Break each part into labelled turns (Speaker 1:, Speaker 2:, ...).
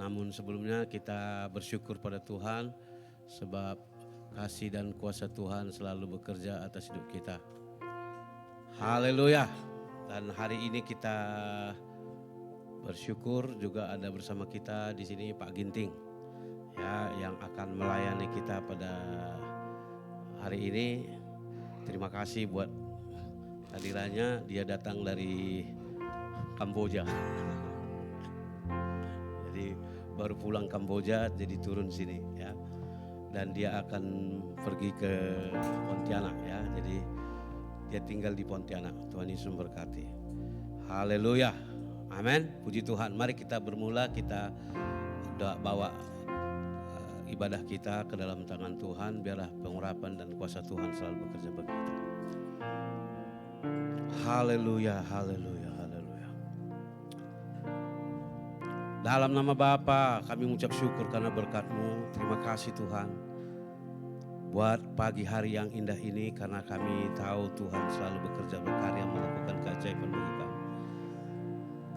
Speaker 1: Namun sebelumnya kita bersyukur pada Tuhan sebab kasih dan kuasa Tuhan selalu bekerja atas hidup kita. Haleluya. Dan hari ini kita bersyukur juga ada bersama kita di sini Pak Ginting ya, yang akan melayani kita pada hari ini. Terima kasih buat hadirannya, dia datang dari Kamboja. Jadi baru pulang Kamboja jadi turun sini ya. Dan dia akan pergi ke Pontianak ya. Jadi dia tinggal di Pontianak. Tuhan Yesus memberkati. Haleluya. Amin. Puji Tuhan. Mari kita bermula, kita bawa ibadah kita ke dalam tangan Tuhan. Biarlah pengurapan dan kuasa Tuhan selalu bekerja bagi kita. Haleluya, haleluya, haleluya. Dalam nama Bapa kami mengucap syukur karena berkat-Mu. Terima kasih Tuhan buat pagi hari yang indah ini, karena kami tahu Tuhan selalu bekerja berkarya melakukan keajaiban bagi kami.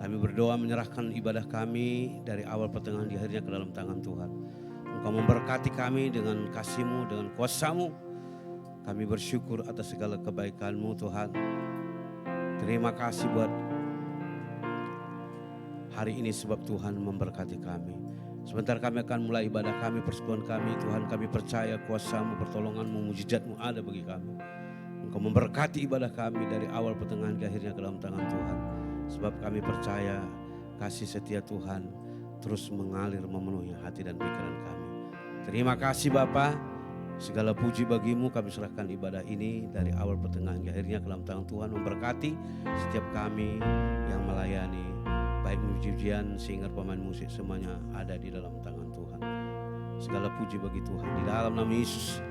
Speaker 1: Kami berdoa menyerahkan ibadah kami dari awal pertengahan di akhirnya ke dalam tangan Tuhan. Engkau memberkati kami dengan kasih-Mu, dengan kuasa-Mu. Kami bersyukur atas segala kebaikan-Mu Tuhan. Terima kasih buat hari ini sebab Tuhan memberkati kami. Sebentar kami akan mulai ibadah kami, persekutuan kami. Tuhan, kami percaya kuasa-Mu, pertolongan-Mu, mujizat-Mu ada bagi kami. Engkau memberkati ibadah kami dari awal pertengahan di akhirnya ke dalam tangan Tuhan. Sebab kami percaya kasih setia Tuhan terus mengalir memenuhi hati dan pikiran kami. Terima kasih Bapa. Segala puji bagimu, kami serahkan ibadah ini dari awal pertengahan di akhirnya ke dalam tangan Tuhan. Memberkati setiap kami yang melayani, baik puji-pujian, singer, pemain musik, semuanya ada di dalam tangan Tuhan. Segala puji bagi Tuhan. Di dalam nama Yesus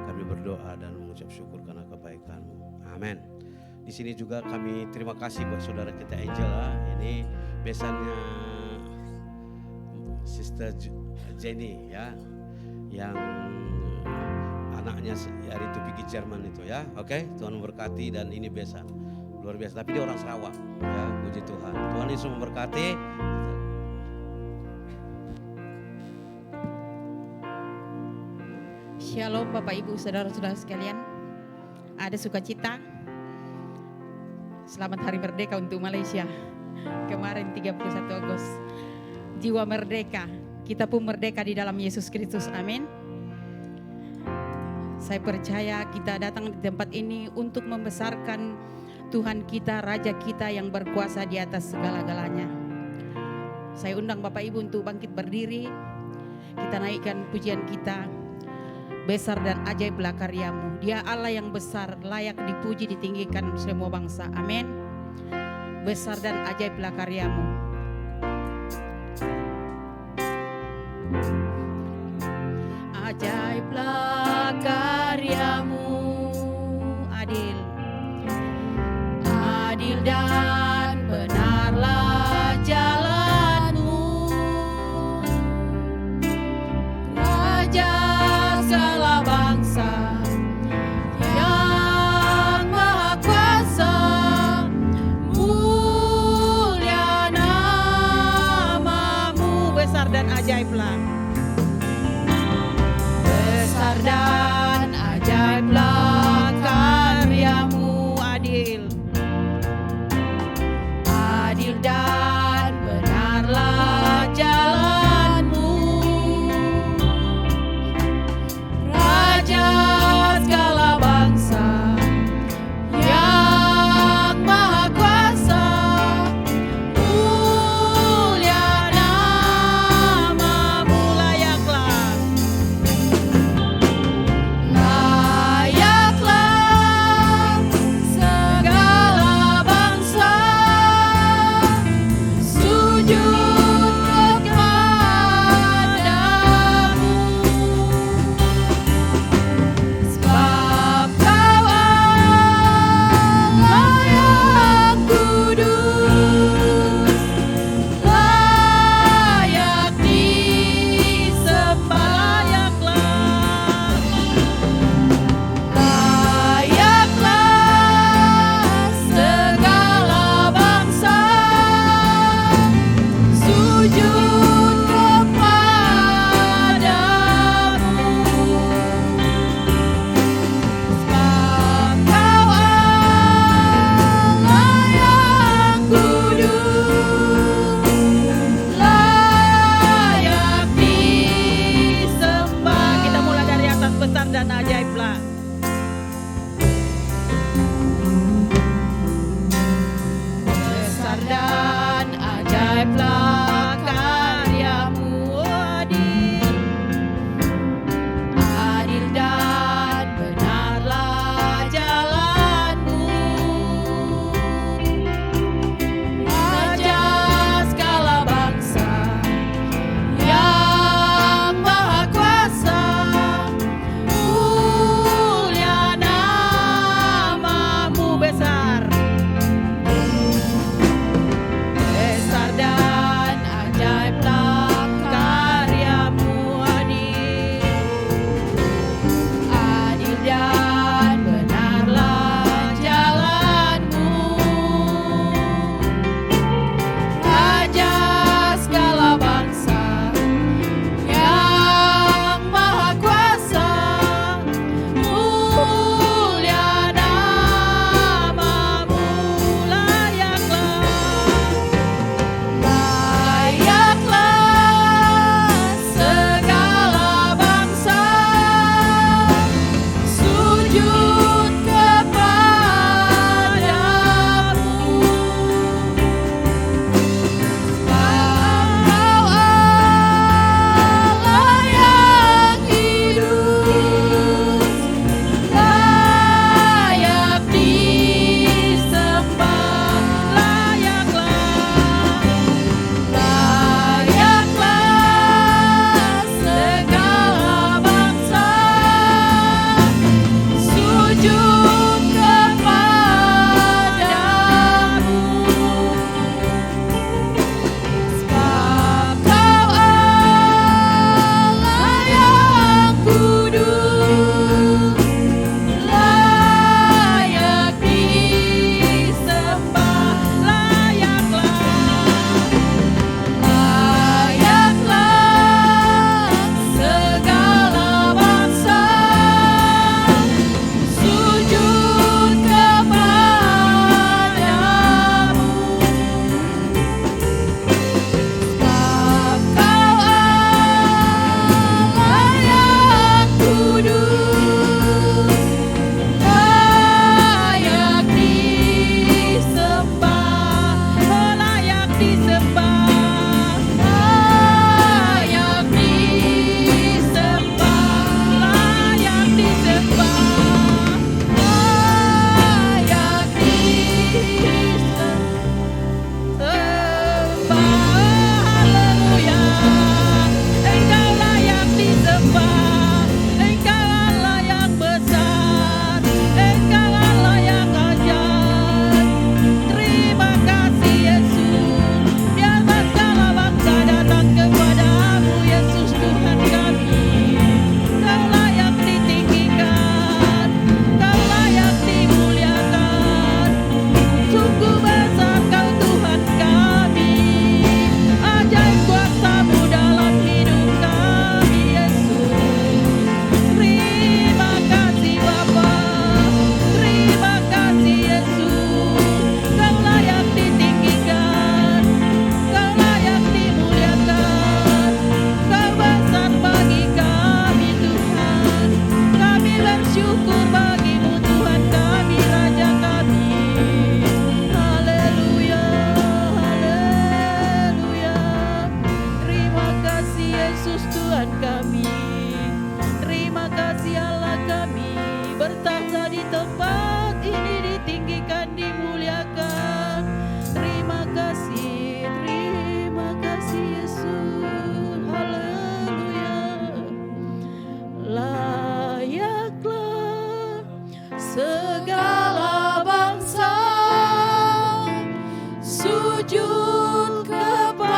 Speaker 1: kami berdoa dan mengucap syukur karena kebaikan-Mu. Amin. Di sini juga kami terima kasih buat saudara kita Angela. Ini besannya Sister Jenny ya, yang anaknya hari itu pergi Jerman itu ya. Oke, Tuhan memberkati dan ini besan luar biasa. Tapi dia orang Sarawak ya, puji Tuhan. Tuhan Yesus memberkati.
Speaker 2: Shalom Bapak Ibu Saudara-saudara sekalian. Ada sukacita. Selamat Hari Merdeka untuk Malaysia. Kemarin 31 Agustus. Jiwa merdeka. Kita pun merdeka di dalam Yesus Kristus. Amin. Saya percaya kita datang di tempat ini untuk membesarkan Tuhan kita, Raja kita yang berkuasa di atas segala-galanya. Saya undang Bapak Ibu untuk bangkit berdiri. Kita naikkan pujian kita. Besar dan ajaiblah karya-Mu. Dia Allah yang besar, layak dipuji, ditinggikan semua bangsa. Amin. Besar dan ajaiblah karya-Mu. Ajaiblah karya-Mu, adil, adil dan benarlah jalan-Mu, Raja segala bangsa yang maha kuasa, mulia nama-Mu, besar dan ajaiblah. Besar dan ajaiblah karya-Mu, adil, adil dan benarlah jalan-Mu, Raja segala bangsa yang maha kuasa, mulia nama-Mu, layaklah bertahta di tempat ini, ditinggikan, dimuliakan. Terima kasih Yesus. Haleluya. Layaklah segala bangsa sujud kepadamu,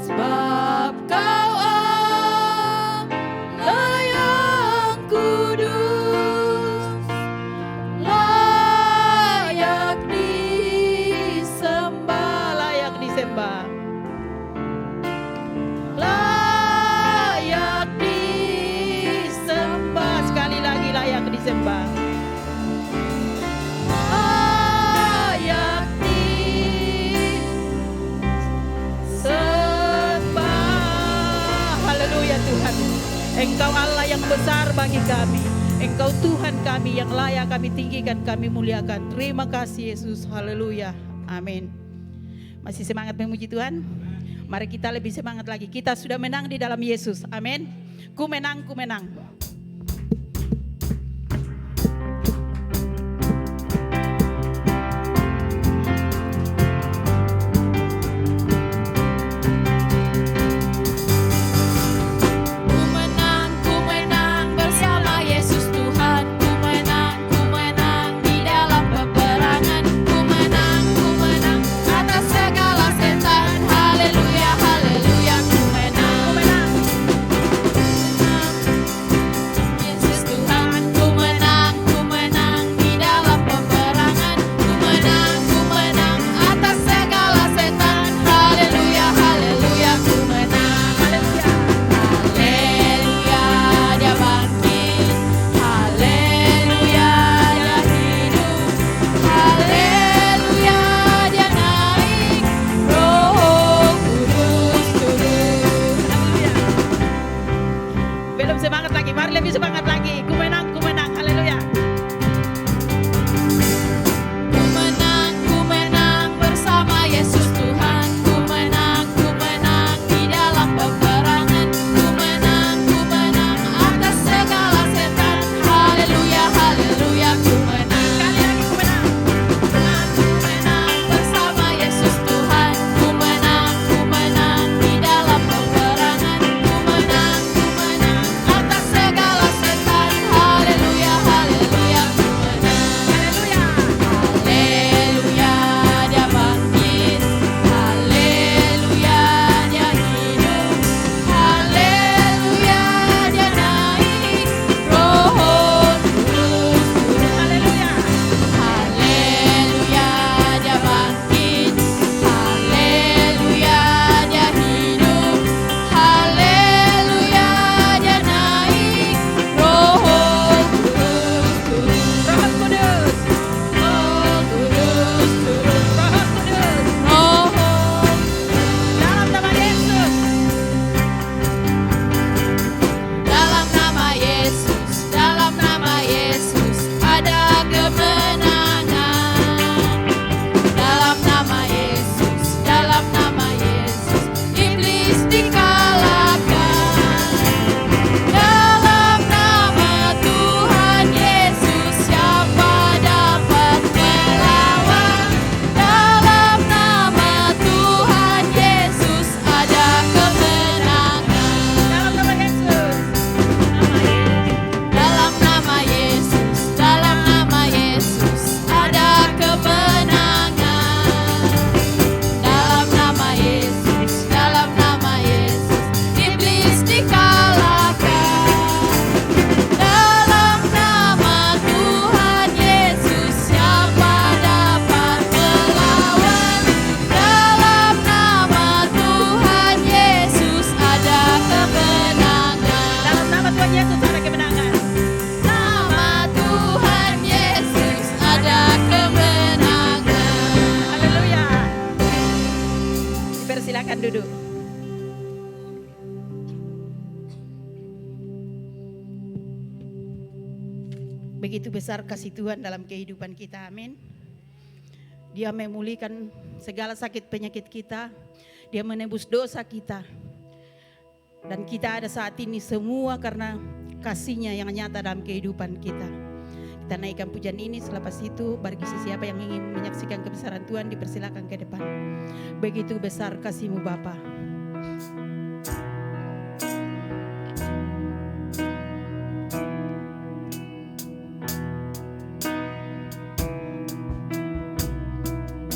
Speaker 2: sebab Kau Allah yang kudus, layak disembah, layak disembah, layak disembah. Sekali lagi, layak disembah, layak disembah. Haleluya Tuhan, Engkau Allah yang besar bagi kami. Engkau Tuhan kami yang layak kami tinggikan, kami muliakan. Terima kasih Yesus. Haleluya. Amin. Masih semangat memuji Tuhan? Mari kita lebih semangat lagi. Kita sudah menang di dalam Yesus. Amin. Ku menang, ku menang.
Speaker 3: Ku menang bersama Yesus Tuhan. Ku menang di dalam peperangan. Ku menang atas segala setan. Haleluya, haleluya. Ku menang Yesus Tuhan. Ku menang di dalam peperangan. Ku menang atas segala setan. Haleluya, haleluya. Ku menang. Haleluya, dia bangkit. Haleluya, dia hidup. Haleluya, dia naik. Roh Kudus turun.
Speaker 2: Belum semangat lagi, mari lebih semangat lagi. Ku menang, haleluya.
Speaker 3: Ku menang bersama Yesus Tuhan. Ku menang di dalam peperangan. Ku menang atas segala setan. Haleluya, haleluya. Ku menang.
Speaker 2: Sekali lagi, ku menang.
Speaker 3: Ku menang bersama Yesus Tuhan. Ku menang di dalam peperangan. Ku menang atas segala setan. Haleluya, haleluya. Ku menang.
Speaker 2: Haleluya.
Speaker 3: Haleluya, dia bangkit. Haleluya, dia hidup. Haleluya, dia naik. Roh Kudus turun.
Speaker 2: Haleluya.
Speaker 3: Haleluya, dia bangkit. Haleluya, dia hidup. Haleluya, dia naik. Roh Kudus turun.
Speaker 2: Roh Kudus.
Speaker 3: Roh Kudus turun.
Speaker 2: Roh Kudus.
Speaker 3: Roh
Speaker 2: Dalam nama Yesus.
Speaker 3: dalam nama Yesus, dalam nama Yesus ada kemenangan. Dalam nama Yesus, dalam nama Yesus iblis dikalahkan. Dalam nama Tuhan Yesus siapa dapat melawan? Dalam nama Tuhan Yesus ada kemenangan.
Speaker 2: Dalam nama Yesus.
Speaker 3: Dalam nama Yesus, dalam nama Yesus ada kemenangan. Dalam nama Yesus, dalam nama Yesus iblis dikalahkan. Dalam nama Tuhan Yesus siapa dapat melawan? Dalam nama Tuhan Yesus ada kemenangan.
Speaker 2: Dalam nama Tuhan Yesus ada kemenangan.
Speaker 3: Nama Tuhan Yesus ada kemenangan.
Speaker 2: Haleluya. Dipersilakan duduk. Begitu besar kasih Tuhan dalam kehidupan kita, amin. Dia memulihkan segala sakit penyakit kita. Dia menebus dosa kita. Dan kita ada saat ini semua karena kasih-Nya yang nyata dalam kehidupan kita. Kita naikkan pujian ini, selepas itu bagi siapa yang ingin menyaksikan kebesaran Tuhan dipersilakan ke depan. Begitu besar kasih-Mu Bapa.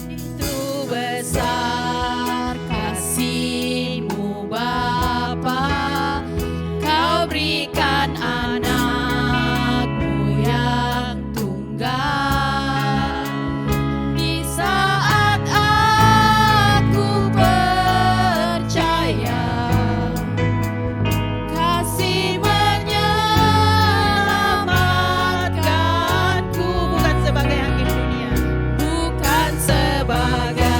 Speaker 3: Itu besar kasih-Mu Bapa, Kau berikan anak-Mu yang tunggal. Di saat aku percaya, kasih menyelamatkanku.
Speaker 2: Bukan sebagai hakim dunia,
Speaker 3: Bukan sebagai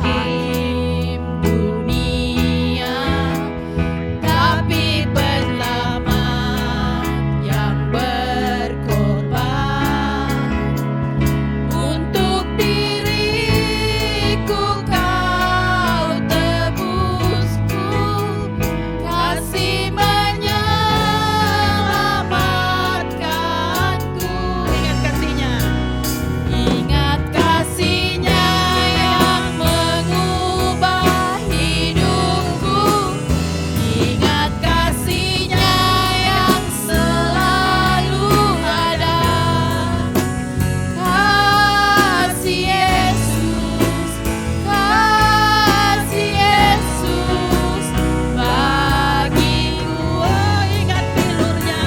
Speaker 3: hakim dunia, tapi penyelamat yang berkorban. Untuk diriku Kau tebusku, kasih menyelamatkanku.
Speaker 2: ingat kasih-Nya.
Speaker 3: Ingat kasih-Nya yang mengubah hidupku. Ingat kasih-Nya yang selalu ada. Kasih Yesus, kasih Yesus bagiku.
Speaker 2: Oh, ingat pilur-Nya.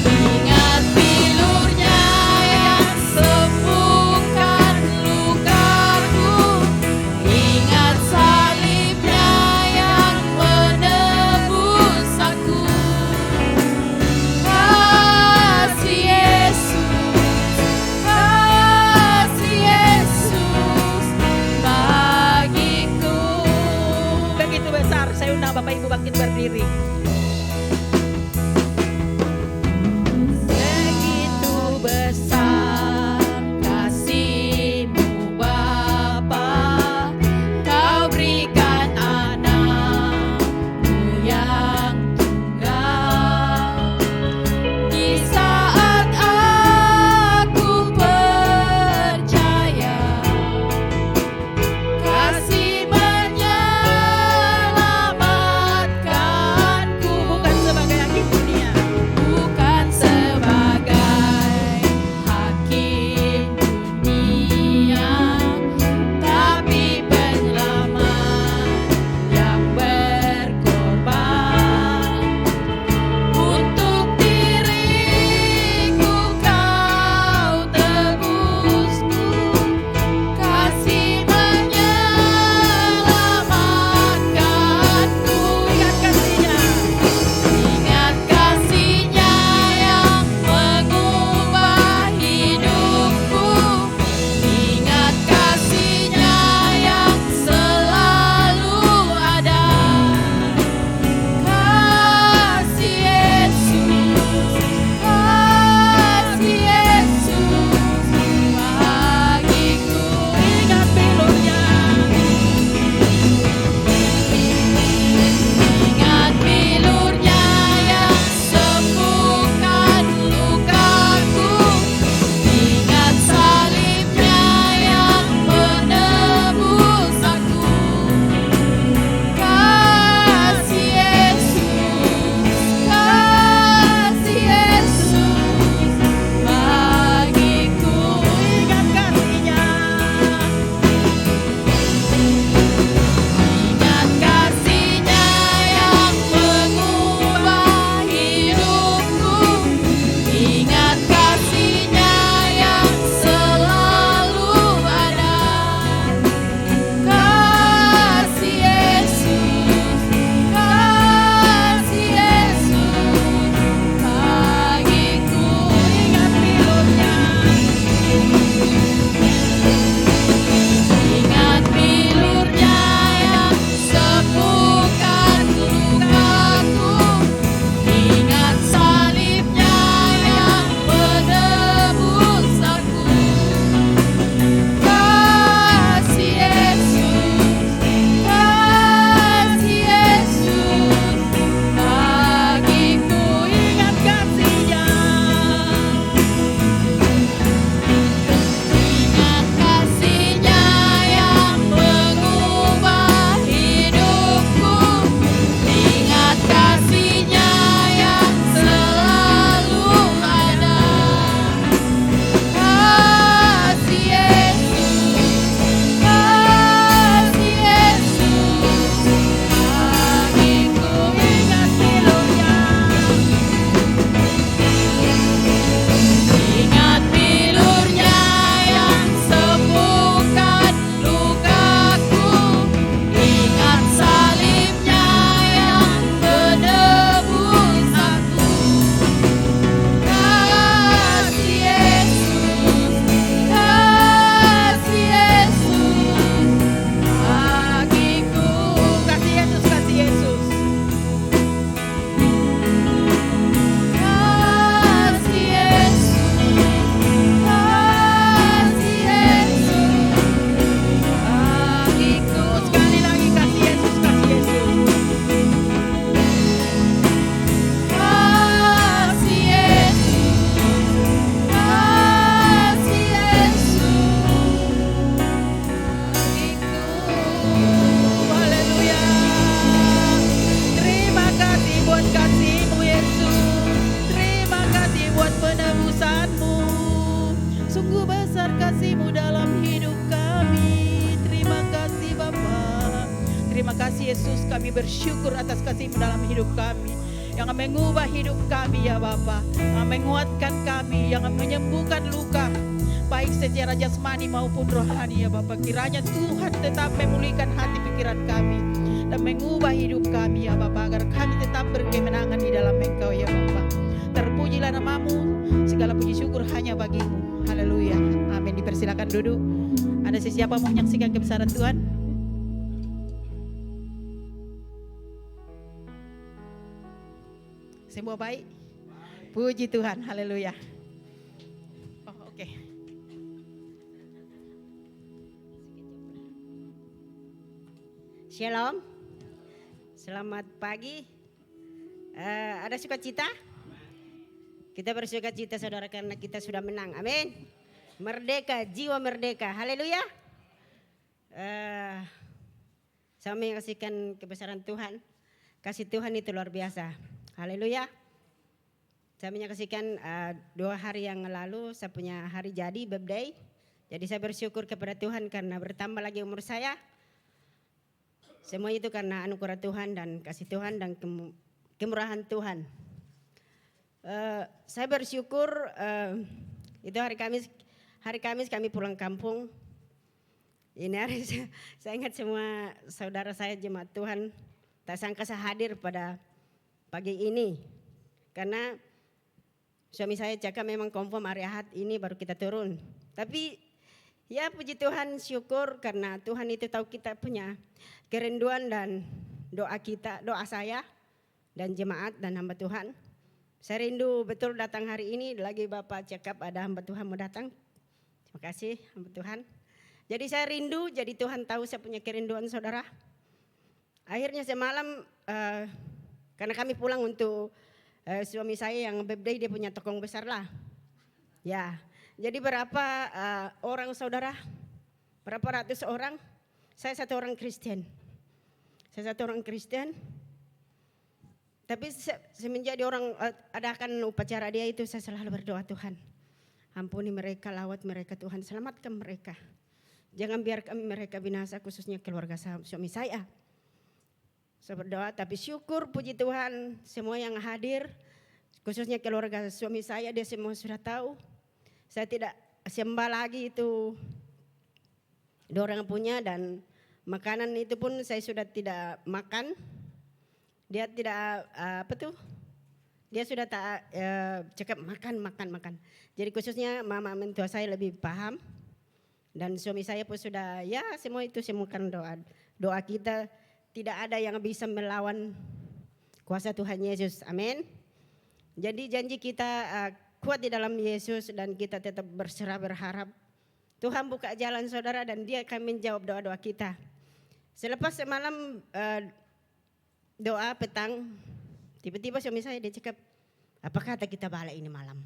Speaker 3: Ingat pilur-Nya yang sembuhkan lukaku. Ingat salib-Nya yang menebus aku. Kasih Yesus bagiku.
Speaker 2: Begitu besar, saya undang Bapak Ibu bangkit berdiri.
Speaker 3: Begitu besar kasih-Mu Bapa, Kau berikan anak-Mu yang tunggal. Di saat aku percaya, kasih menyelamatkanku.
Speaker 2: besar kasih-Mu dalam hidup kami. Terima kasih Bapa. Terima kasih Yesus, kami bersyukur atas kasih-Mu dalam hidup kami. Yang mengubah hidup kami ya Bapa, yang menguatkan kami, yang menyembuhkan luka baik secara jasmani maupun rohani ya Bapa. Kiranya Tuhan tetap memulihkan hati pikiran kami dan mengubah hidup kami ya Bapa, agar kami tetap berkemenangan di dalam Engkau ya Bapa. Terpujilah nama-Mu, segala puji syukur hanya bagi-Mu. Haleluya, amin. Dipersilakan duduk. Ada siapa mau menyaksikan kebesaran Tuhan? Semua baik? Puji Tuhan, haleluya. Oh, oke.
Speaker 4: Shalom, selamat pagi. Ada sukacita? Kita bersukacita saudara karena kita sudah menang, amin. Merdeka, jiwa merdeka, haleluya. Saya menyaksikan kebesaran Tuhan. Kasih Tuhan itu luar biasa, haleluya. Saya menyaksikan 2 hari yang lalu saya punya hari jadi, birthday. Jadi saya bersyukur kepada Tuhan karena bertambah lagi umur saya. Semua itu karena anugerah Tuhan dan kasih Tuhan dan kemurahan Tuhan. Saya bersyukur itu hari Kamis kami pulang kampung. Ini hari saya ingat semua saudara saya jemaat Tuhan, tak sangka saya hadir pada pagi ini. Karena suami saya cakap memang confirm hari Ahad ini baru kita turun. Tapi ya puji Tuhan, syukur karena Tuhan itu tahu kita punya kerinduan dan doa kita, doa saya dan jemaat dan hamba Tuhan. Saya rindu betul datang hari ini, lagi Bapak cakap ada hamba Tuhan mau datang. Terima kasih hamba Tuhan. Jadi saya rindu, jadi Tuhan tahu saya punya kerinduan saudara. Akhirnya semalam karena kami pulang untuk suami saya yang birthday, dia punya tokong besar lah. Ya, jadi berapa orang saudara? Berapa ratus orang? Saya satu orang Kristen. Tapi semenjak orang adakan upacara dia itu, saya selalu berdoa, Tuhan ampuni mereka, lawat mereka Tuhan, selamatkan mereka. Jangan biarkan mereka binasa, khususnya keluarga suami saya. Saya berdoa, tapi syukur puji Tuhan semua yang hadir, khususnya keluarga suami saya, dia semua sudah tahu. Saya tidak sembah lagi itu orang punya, dan makanan itu pun saya sudah tidak makan. Dia tidak dia sudah tak cakap makan. Jadi khususnya mama mentua saya lebih paham. Dan suami saya pun sudah ya semua itu semua kan doa kita, tidak ada yang bisa melawan kuasa Tuhan Yesus, amin. Jadi janji kita kuat di dalam Yesus dan kita tetap berserah berharap. Tuhan buka jalan saudara dan dia akan menjawab doa-doa kita. Selepas semalam doa petang, tiba-tiba suami saya dia cakap, apa kata kita balik ini malam?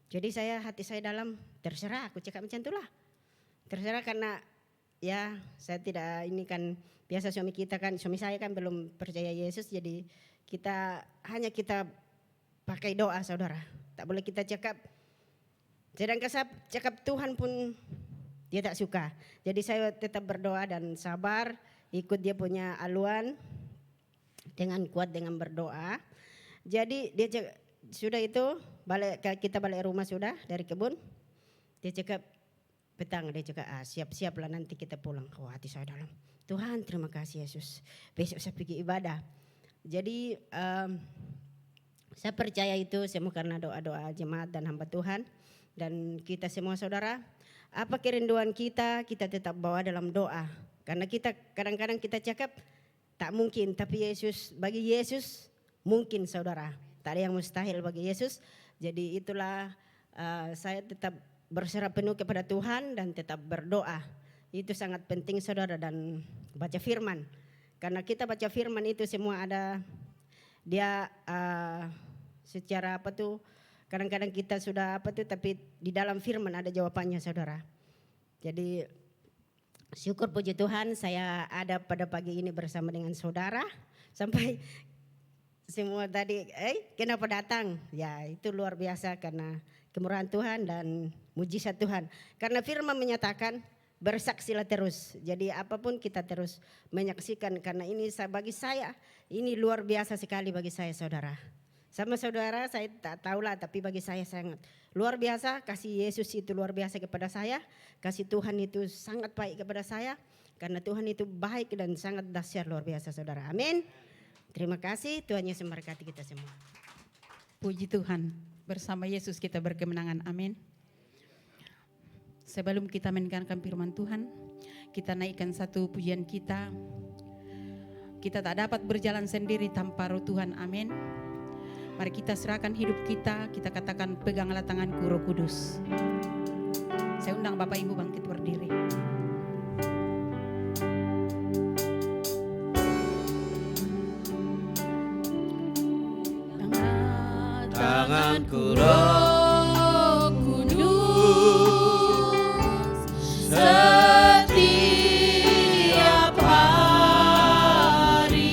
Speaker 4: Jadi hati saya dalam, terserah, aku cakap macam itulah. Terserah karena ya saya tidak, ini kan biasa suami saya kan belum percaya Yesus, jadi hanya kita pakai doa saudara. Tak boleh kita cakap, sedangkan saya cakap Tuhan pun dia tak suka. Jadi saya tetap berdoa dan sabar, ikut dia punya aluan dengan kuat dengan berdoa. Jadi dia cakap, sudah itu kita balik rumah sudah dari kebun. Dia cakap petang, dia cakap siap-siaplah nanti kita pulang. Oh, hati saya dalam, Tuhan terima kasih Yesus, besok saya pergi ibadah. Jadi saya percaya itu semua karena doa-doa jemaat dan hamba Tuhan. Dan kita semua saudara, apa kerinduan kita tetap bawa dalam doa. Karena kita kadang-kadang kita cakap tak mungkin, tapi bagi Yesus mungkin saudara. Tak ada yang mustahil bagi Yesus. Jadi itulah saya tetap berserah penuh kepada Tuhan dan tetap berdoa. Itu sangat penting saudara, dan baca firman. Karena kita baca firman itu semua ada dia secara kadang-kadang kita sudah tapi di dalam firman ada jawabannya saudara. Jadi syukur puji Tuhan saya ada pada pagi ini bersama dengan saudara. Sampai semua tadi kenapa datang? Ya itu luar biasa karena kemurahan Tuhan dan mujizat Tuhan. Karena firman menyatakan bersaksilah terus. Jadi apapun kita terus menyaksikan, karena ini bagi saya ini luar biasa sekali bagi saya saudara. Sama saudara saya tak tahulah, tapi bagi saya sangat luar biasa. Kasih Yesus itu luar biasa kepada saya. Kasih Tuhan itu sangat baik kepada saya. Karena Tuhan itu baik dan sangat dahsyat luar biasa saudara. Amin. Terima kasih, Tuhan Yesus memberkati kita semua.
Speaker 2: Puji Tuhan, bersama Yesus kita berkemenangan. Amin. Sebelum kita mendengarkan firman Tuhan, kita naikkan satu pujian kita. Kita tak dapat berjalan sendiri tanpa Roh Tuhan. Amin. Mari kita serahkan hidup kita, kita katakan peganglah tanganku Roh Kudus. Saya undang Bapak Ibu bangkit berdiri.
Speaker 1: Tanganku
Speaker 3: Roh Kudus setiap hari,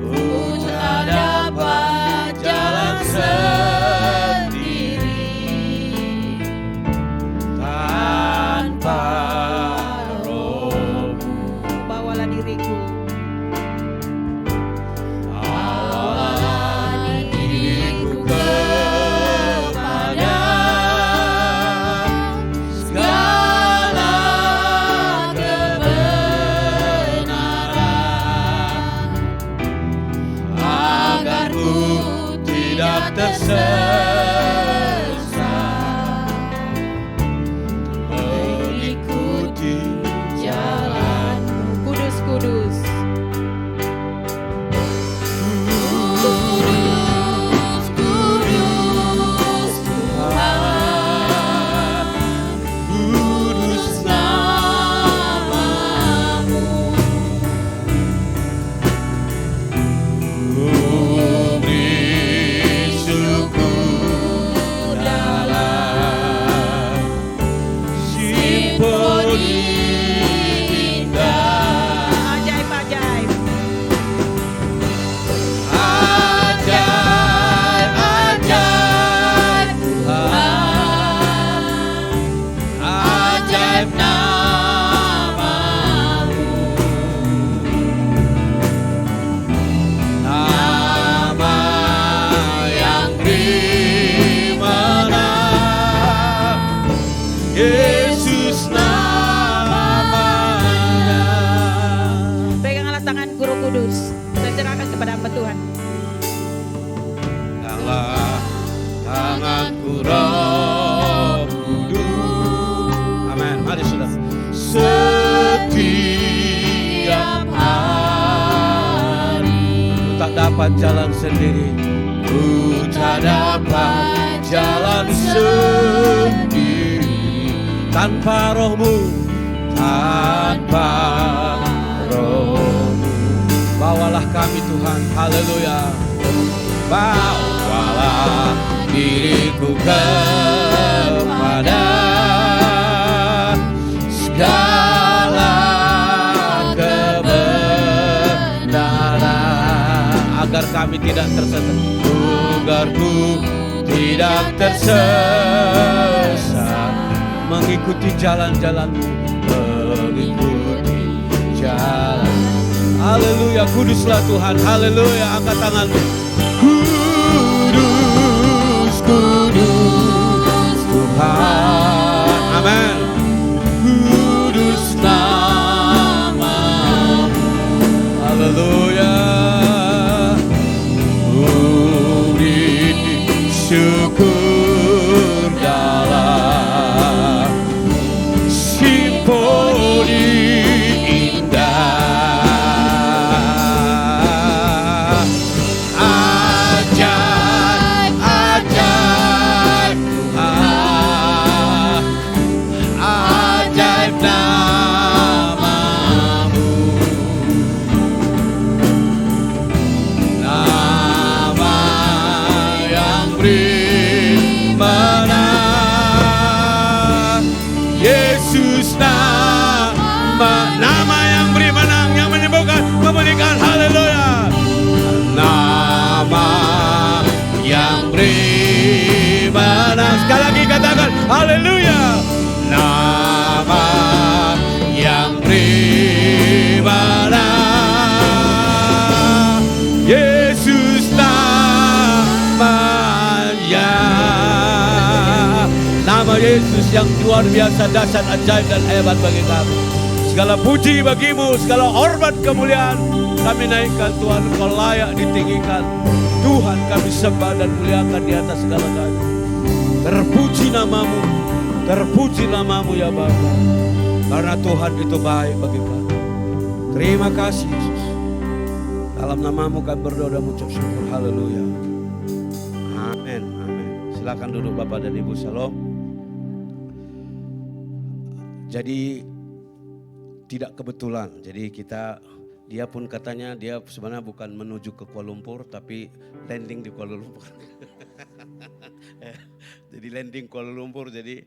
Speaker 3: ku tak dapat jalan sendiri
Speaker 1: tanpa Roh.
Speaker 2: Bawalah diriku.
Speaker 1: Tersesat mengikuti jalan
Speaker 2: Kudus, kudus.
Speaker 3: Kudus, kudus Tuhan, kudus namamu.
Speaker 1: Yesus namanya.
Speaker 2: Peganglah tangan Guru Kudus. Saya serahkan kepada hamba Tuhan.
Speaker 1: Peganglah tanganku Roh Kudus. Amin. Mari saudara. Setiap hari ku tak dapat jalan sendiri. Ku tak dapat jalan sendiri tanpa Rohmu, tanpa Rohmu. Bawalah kami Tuhan, haleluya. Bawalah diriku kepada segala kebenaran, agar kami tidak tersesat, agar ku tidak tersesat, mengikuti jalan-jalanmu, mengikuti jalan. Haleluya, kuduslah Tuhan, haleluya, angkat tanganmu. Kudus, kudus Tuhan, amin. Kudus namamu, haleluya. Beri syukur dalam simponi indah, ajaib, Haleluya. Nama yang beribadah, Yesus namanya. Nama Yesus yang luar biasa, dahsyat, ajaib dan hebat bagi kami. Segala puji bagimu, segala hormat kemuliaan kami naikkan Tuhan. Kau layak ditinggikan Tuhan, kami sembah dan muliakan di atas segala kami. Terpuji namamu, terpuji namamu ya Bapa. Karena Tuhan itu baik bagi kami. Terima kasih Yesus. Dalam namamu kami berdoa dan mengucap syukur. Haleluya. Amin, amin. Silakan duduk Bapak dan Ibu. Shalom. Jadi tidak kebetulan. Jadi dia pun katanya dia sebenarnya bukan menuju ke Kuala Lumpur tapi landing di Kuala Lumpur. Jadi landing Kuala Lumpur, jadi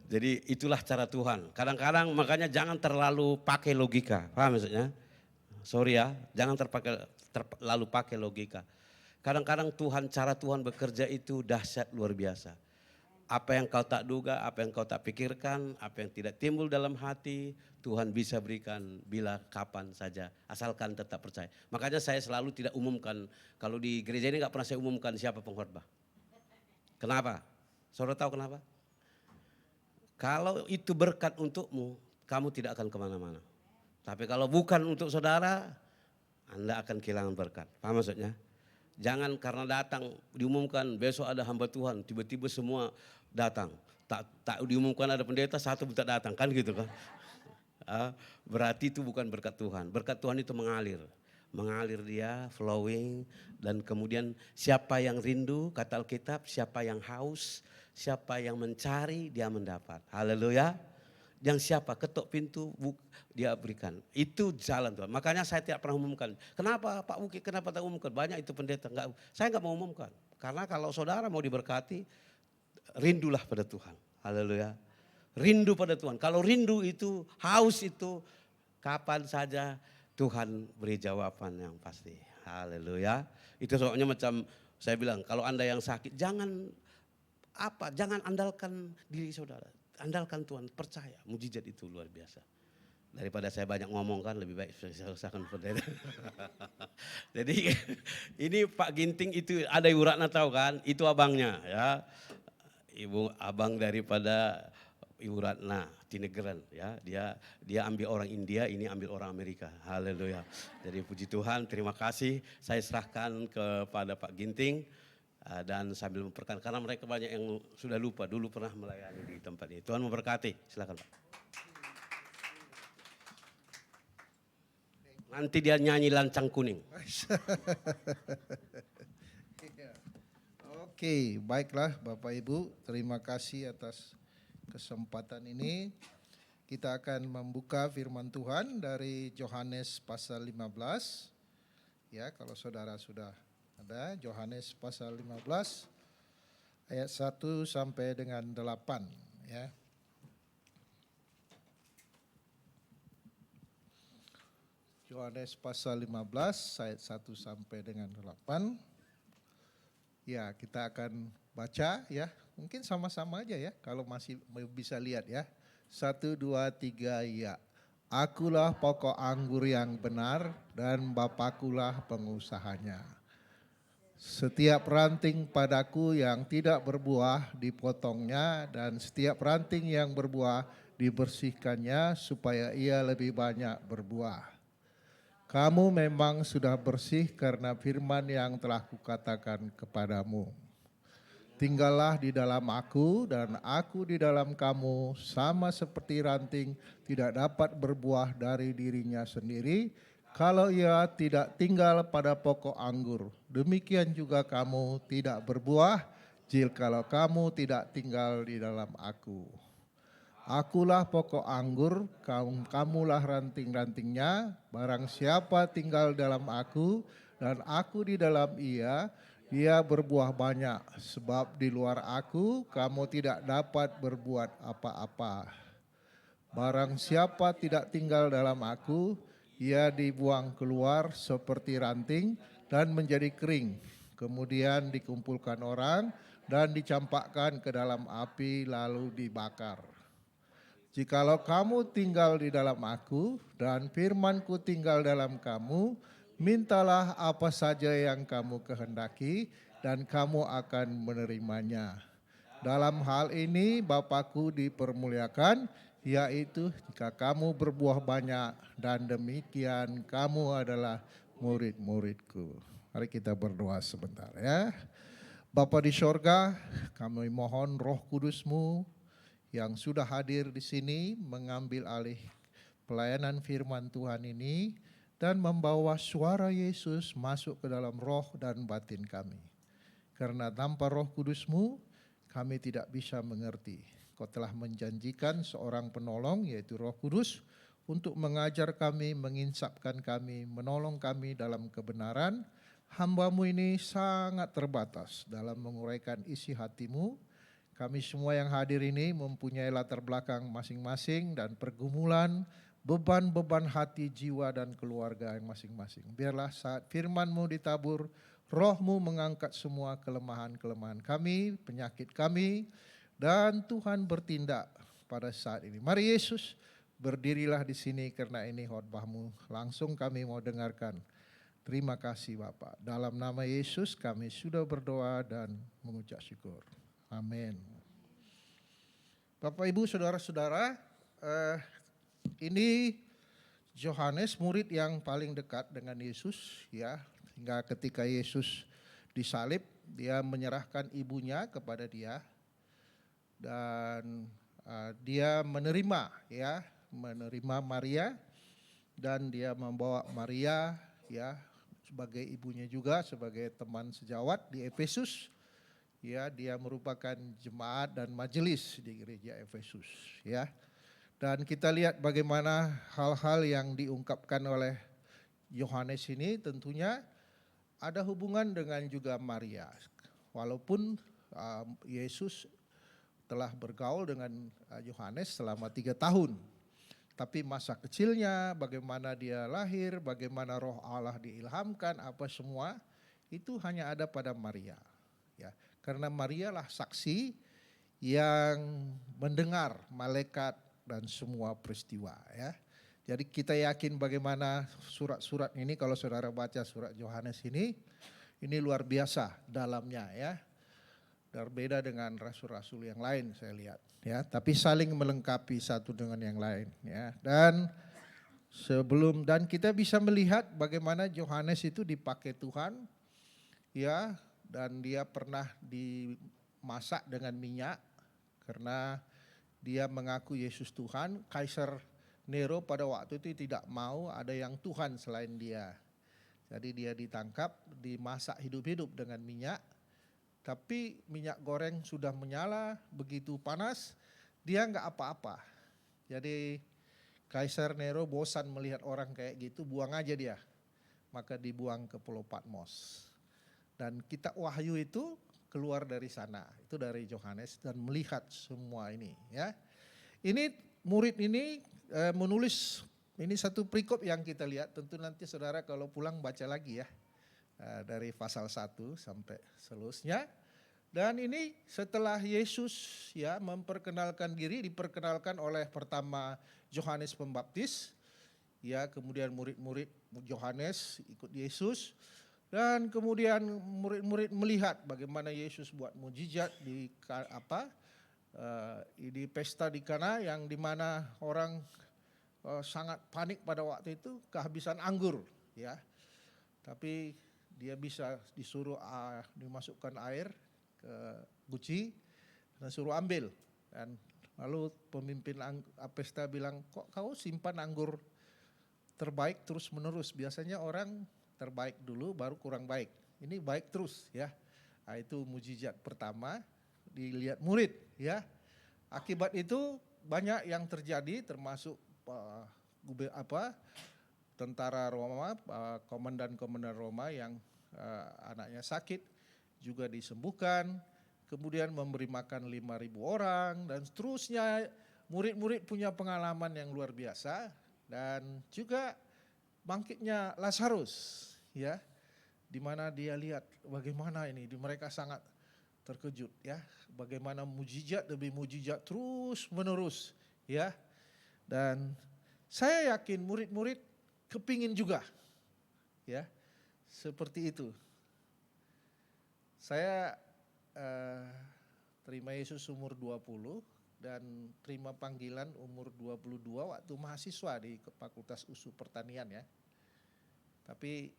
Speaker 1: jadi itulah cara Tuhan. Kadang-kadang makanya jangan terlalu pakai logika, paham maksudnya? Sorry ya, jangan terlalu pakai logika. Kadang-kadang cara Tuhan bekerja itu dahsyat luar biasa. Apa yang kau tak duga, apa yang kau tak pikirkan, apa yang tidak timbul dalam hati, Tuhan bisa berikan bila kapan saja, asalkan tetap percaya. Makanya saya selalu tidak umumkan, kalau di gereja ini gak pernah saya umumkan siapa pengkhotbah. Kenapa? Saudara tahu kenapa? Kalau itu berkat untukmu, kamu tidak akan kemana-mana. Tapi kalau bukan untuk saudara, Anda akan kehilangan berkat. Paham maksudnya? Jangan karena datang diumumkan besok ada hamba Tuhan, tiba-tiba semua datang. Tak diumumkan ada pendeta, satu pun tak datang, kan gitu kan. Berarti itu bukan berkat Tuhan. Berkat Tuhan itu mengalir. Mengalir dia, flowing. Dan kemudian siapa yang rindu, kata Alkitab, siapa yang haus, siapa yang mencari, dia mendapat. Haleluya. Yang siapa ketok pintu, dia berikan. Itu jalan Tuhan. Makanya saya tidak pernah umumkan. Kenapa Pak Uki, kenapa tak umumkan? Banyak itu pendeta. Saya enggak mau umumkan. Karena kalau saudara mau diberkati, rindulah pada Tuhan. Haleluya. Rindu pada Tuhan. Kalau rindu itu, haus itu, kapan saja Tuhan beri jawaban yang pasti. Haleluya. Itu soalnya macam saya bilang, kalau Anda yang sakit, jangan andalkan diri saudara. Andalkan Tuhan, percaya, mujizat itu luar biasa. Daripada saya banyak ngomong kan, lebih baik saya usahakan pendeta. Jadi ini Pak Ginting itu ada Ibu Ratna tahu kan, itu abangnya ya. Abang daripada Ibu Ratna Tinegran ya. Dia ambil orang India, ini ambil orang Amerika. Haleluya. Jadi puji Tuhan, terima kasih. Saya serahkan kepada Pak Ginting. Dan sambil memperkenalkan, karena mereka banyak yang sudah lupa, dulu pernah melayani di tempat ini. Tuhan memberkati, silakan Pak. Nanti dia nyanyi Lancang Kuning.
Speaker 5: Oke, baiklah Bapak Ibu, terima kasih atas kesempatan ini. Kita akan membuka firman Tuhan dari Yohanes pasal 15. Ya, kalau saudara sudah ada, Yohanes pasal 15 ayat 1 sampai dengan 8 ya. Yohanes pasal 15 ayat 1 sampai dengan 8. Ya, kita akan baca ya. Mungkin sama-sama aja ya kalau masih bisa lihat ya. 1 2 3 ya. Akulah pokok anggur yang benar dan Bapakulah pengusahanya. Setiap ranting padaku yang tidak berbuah dipotongnya dan setiap ranting yang berbuah dibersihkannya supaya ia lebih banyak berbuah. Kamu memang sudah bersih karena firman yang telah kukatakan kepadamu. Tinggallah di dalam aku dan aku di dalam kamu, sama seperti ranting tidak dapat berbuah dari dirinya sendiri kalau ia tidak tinggal pada pokok anggur. Demikian juga kamu tidak berbuah jikalau kamu tidak tinggal di dalam aku. Akulah pokok anggur, kamulah ranting-rantingnya. Barang siapa tinggal dalam aku dan aku di dalam ia berbuah banyak. Sebab di luar aku kamu tidak dapat berbuat apa-apa. Barang siapa tidak tinggal dalam aku, ia dibuang keluar seperti ranting dan menjadi kering. Kemudian dikumpulkan orang dan dicampakkan ke dalam api lalu dibakar. Jikalau kamu tinggal di dalam aku dan firman-Ku tinggal dalam kamu, mintalah apa saja yang kamu kehendaki dan kamu akan menerimanya. Dalam hal ini Bapa-Ku dipermuliakan, yaitu jika kamu berbuah banyak dan demikian kamu adalah murid-murid-Ku. Mari kita berdoa sebentar ya. Bapa di sorga, kami mohon Roh Kudus-Mu yang sudah hadir di sini mengambil alih pelayanan firman Tuhan ini dan membawa suara Yesus masuk ke dalam roh dan batin kami. Karena tanpa Roh Kudus-Mu kami tidak bisa mengerti. Kau telah menjanjikan seorang penolong yaitu Roh Kudus untuk mengajar kami, menginsapkan kami, menolong kami dalam kebenaran. Hamba-Mu ini sangat terbatas dalam menguraikan isi hati-Mu. Kami semua yang hadir ini mempunyai latar belakang masing-masing dan pergumulan, beban-beban hati, jiwa dan keluarga yang masing-masing. Biarlah saat firman-Mu ditabur, Roh-Mu mengangkat semua kelemahan-kelemahan kami, penyakit kami, dan Tuhan bertindak pada saat ini. Mari Yesus, berdirilah di sini karena ini khotbah-Mu. Langsung kami mau dengarkan. Terima kasih Bapak. Dalam nama Yesus kami sudah berdoa dan mengucap syukur. Amin. Bapak Ibu Saudara-saudara, ini Yohanes murid yang paling dekat dengan Yesus ya. Hingga ketika Yesus disalib, dia menyerahkan ibunya kepada dia dan dia menerima Maria dan dia membawa Maria ya sebagai ibunya juga sebagai teman sejawat di Efesus. Ya, dia merupakan jemaat dan majelis di gereja Efesus ya. Dan kita lihat bagaimana hal-hal yang diungkapkan oleh Yohanes ini tentunya ada hubungan dengan juga Maria. Walaupun Yesus telah bergaul dengan Yohanes selama 3 tahun. Tapi masa kecilnya, bagaimana dia lahir, bagaimana roh Allah diilhamkan, apa semua, itu hanya ada pada Maria. Ya, karena Maria lah saksi yang mendengar malaikat dan semua peristiwa ya. Jadi kita yakin bagaimana surat-surat ini, kalau saudara baca surat Yohanes ini luar biasa dalamnya ya. Berbeda dengan rasul-rasul yang lain saya lihat ya, tapi saling melengkapi satu dengan yang lain ya. Dan kita bisa melihat bagaimana Yohanes itu dipakai Tuhan ya, dan dia pernah dimasak dengan minyak karena dia mengaku Yesus Tuhan. Kaisar Nero pada waktu itu tidak mau ada yang Tuhan selain dia. Jadi dia ditangkap, dimasak hidup-hidup dengan minyak. Tapi minyak goreng sudah menyala, begitu panas, dia enggak apa-apa. Jadi Kaisar Nero bosan melihat orang kayak gitu, buang aja dia. Maka dibuang ke Pulau Patmos. Dan kitab Wahyu itu keluar dari sana, itu dari Yohanes dan melihat semua ini ya. Ini murid ini menulis, ini satu perikop yang kita lihat, tentu nanti saudara kalau pulang baca lagi ya. Dari pasal 1 sampai seterusnya. Dan ini setelah Yesus ya memperkenalkan diri, diperkenalkan oleh pertama Yohanes Pembaptis, ya kemudian murid-murid Yohanes ikut Yesus, dan kemudian murid-murid melihat bagaimana Yesus buat mujizat di pesta di Kana yang dimana orang sangat panik pada waktu itu kehabisan anggur ya. Tapi dia bisa disuruh dimasukkan air ke guci dan suruh ambil. Dan lalu pemimpin pesta bilang, kok kau simpan anggur terbaik terus menerus? Biasanya orang terbaik dulu baru kurang baik. Ini baik terus ya. Nah, itu mujizat pertama dilihat murid ya. Akibat itu banyak yang terjadi termasuk tentara Roma, komandan-komandan Roma yang anaknya sakit juga disembuhkan, kemudian memberi makan 5.000 orang dan seterusnya. Murid-murid punya pengalaman yang luar biasa dan juga bangkitnya Lazarus ya, di mana dia lihat bagaimana ini, mereka sangat terkejut ya, bagaimana mujizat demi mujizat terus menerus ya. Dan saya yakin murid-murid kepingin juga ya, seperti itu. Saya terima Yesus umur 20 dan terima panggilan umur 22 waktu mahasiswa di Fakultas USU Pertanian ya. Tapi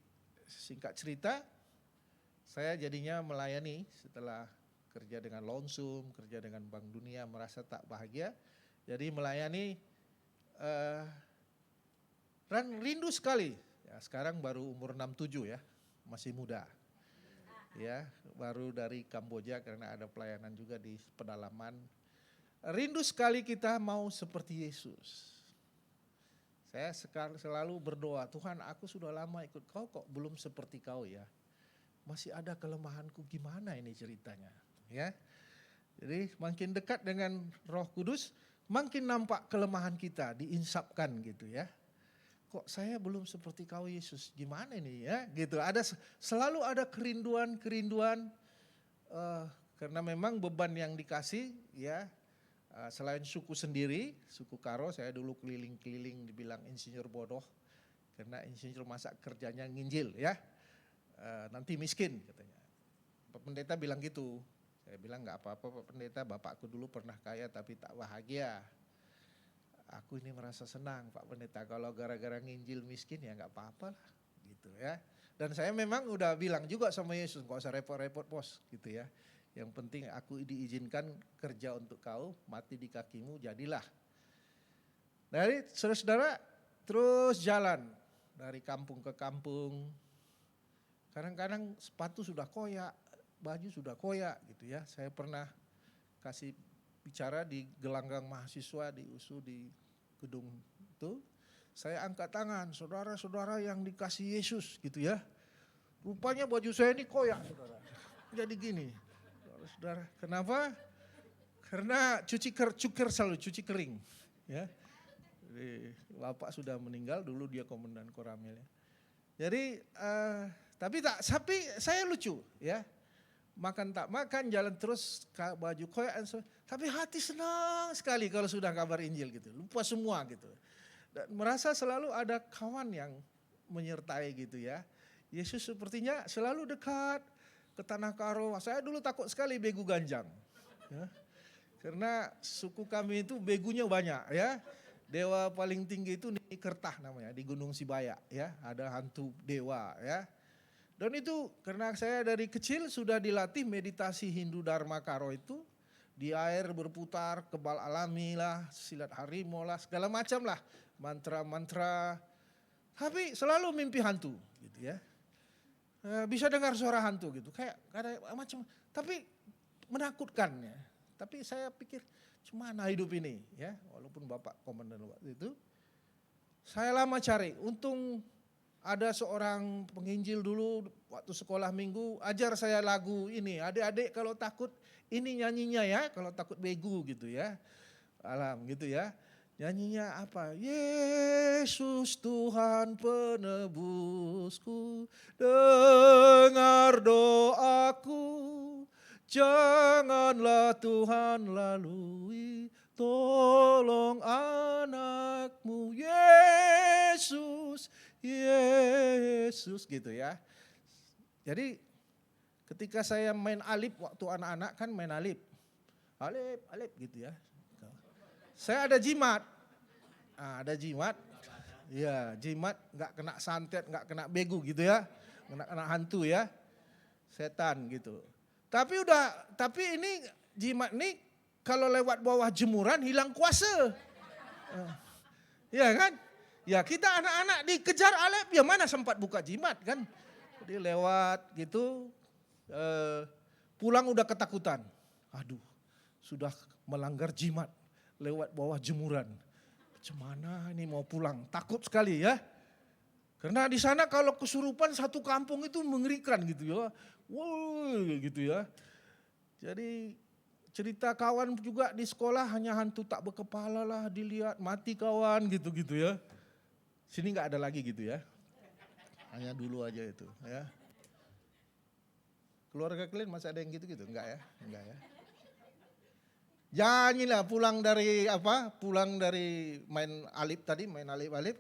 Speaker 5: singkat cerita, saya jadinya melayani setelah kerja dengan Lonsum, kerja dengan Bank Dunia, merasa tak bahagia. Jadi melayani dan rindu sekali. Ya, sekarang baru umur 67 ya, masih muda. Ya, baru dari Kamboja karena ada pelayanan juga di pedalaman. Rindu sekali kita mau seperti Yesus. Saya selalu berdoa, Tuhan aku sudah lama ikut kau kok belum seperti kau ya. Masih ada kelemahanku, gimana ini ceritanya ya. Jadi makin dekat dengan Roh Kudus, makin nampak kelemahan kita, diinsapkan gitu ya. Kok saya belum seperti kau Yesus, gimana ini ya gitu. Selalu ada kerinduan karena memang beban yang dikasih ya. Selain suku sendiri, suku Karo, saya dulu keliling-keliling dibilang insinyur bodoh. Karena insinyur masa kerjanya nginjil ya. Nanti miskin katanya. Pak Pendeta bilang gitu. Saya bilang gak apa-apa Pak Pendeta, bapakku dulu pernah kaya tapi tak bahagia. Aku ini merasa senang Pak Pendeta, kalau gara-gara nginjil miskin ya gak apa-apa lah gitu ya. Dan saya memang udah bilang juga sama Yesus, gak usah repot-repot bos gitu ya. Yang penting aku diizinkan kerja untuk kau, mati di kakimu jadilah. Dari saudara-saudara terus jalan dari kampung ke kampung. Kadang-kadang sepatu sudah koyak, baju sudah koyak gitu ya. Saya pernah kasih bicara di gelanggang mahasiswa di USU di gedung itu. Saya angkat tangan, saudara-saudara yang dikasih Yesus gitu ya. Rupanya baju saya ini koyak saudara. Jadi gini. Saudara, kenapa? Karena cukur selalu cuci kering, ya. Jadi, bapak sudah meninggal dulu dia komandan Koramil ya. Jadi tapi saya lucu, ya. Makan tak makan jalan terus baju koyak, tapi hati senang sekali kalau sudah kabar Injil gitu, lupa semua gitu. Dan merasa selalu ada kawan yang menyertai gitu ya. Yesus sepertinya selalu dekat. Ke Tanah Karo, saya dulu takut sekali begu ganjang. Ya. Karena suku kami itu begunya banyak ya. Dewa paling tinggi itu Nikertah namanya di Gunung Sibaya ya. Ada hantu dewa ya. Dan itu karena saya dari kecil sudah dilatih meditasi Hindu Dharma Karo itu. Di air berputar, kebal alami lah, silat harimau lah, segala macam lah. Mantra-mantra. Tapi selalu mimpi hantu gitu ya. Bisa dengar suara hantu gitu, kayak ada macam, tapi menakutkan ya. Tapi saya pikir gimana hidup ini ya, walaupun bapak komandan waktu itu. Saya lama cari, untung ada seorang penginjil dulu waktu sekolah minggu ajar saya lagu ini. Adik-adik kalau takut ini nyanyinya ya, kalau takut begu gitu ya. Alam gitu ya. Nyanyinya apa? Yesus Tuhan penebusku, dengar doaku, janganlah Tuhan lalui, tolong anakmu Yesus, Yesus gitu ya. Jadi ketika saya main alip waktu anak-anak kan main alip, alip gitu ya. Saya ada jimat, ada jimat, ya jimat nggak kena santet, nggak kena begu gitu ya, kena hantu ya, setan gitu. Tapi ini jimat ini kalau lewat bawah jemuran hilang kuasa, ya kan? Ya kita anak-anak dikejar alep, ya mana sempat buka jimat kan? Jadi lewat gitu, pulang udah ketakutan, aduh sudah melanggar jimat. Lewat bawah jemuran. Cemana ini mau pulang, takut sekali ya. Karena di sana kalau kesurupan satu kampung itu mengerikan gitu ya. Wow gitu ya. Jadi cerita kawan juga di sekolah hanya hantu tak berkepala lah dilihat, mati kawan gitu-gitu ya. Sini gak ada lagi gitu ya. Hanya dulu aja itu ya. Keluarga kalian masih ada yang gitu-gitu? Enggak ya? Enggak ya? Nyanyilah pulang dari main alip-alip.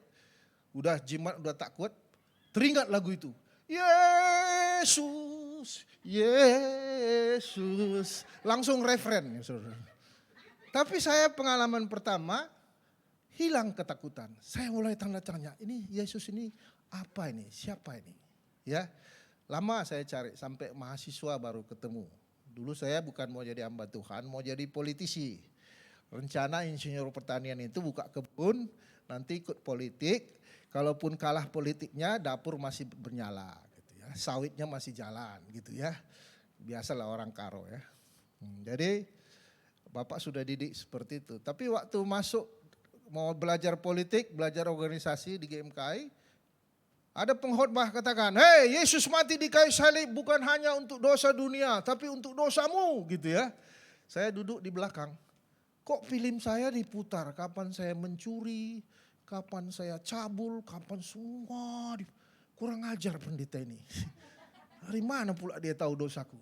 Speaker 5: Udah jimat, udah tak kuat. Teringat lagu itu. Yesus, Yesus. Langsung referen ya saudara. Tapi saya pengalaman pertama, hilang ketakutan. Saya mulai tanda tanya, ini Yesus ini apa ini? Siapa ini? Ya, lama saya cari sampai mahasiswa baru ketemu. Dulu saya bukan mau jadi hamba Tuhan, mau jadi politisi. Rencana insinyur pertanian itu buka kebun, nanti ikut politik. Kalaupun kalah politiknya, dapur masih bernyala, gitu ya. Sawitnya masih jalan, gitu ya. Biasalah orang karo ya. Jadi Bapak sudah didik seperti itu. Tapi waktu masuk mau belajar politik, belajar organisasi di GMKI, ada pengkhotbah katakan, hei Yesus mati di kayu salib bukan hanya untuk dosa dunia, tapi untuk dosamu, gitu ya. Saya duduk di belakang. Kok film saya diputar? Kapan saya mencuri, kapan saya cabul, kapan semua. Kurang ajar pendeta ini. Dari mana pula dia tahu dosaku?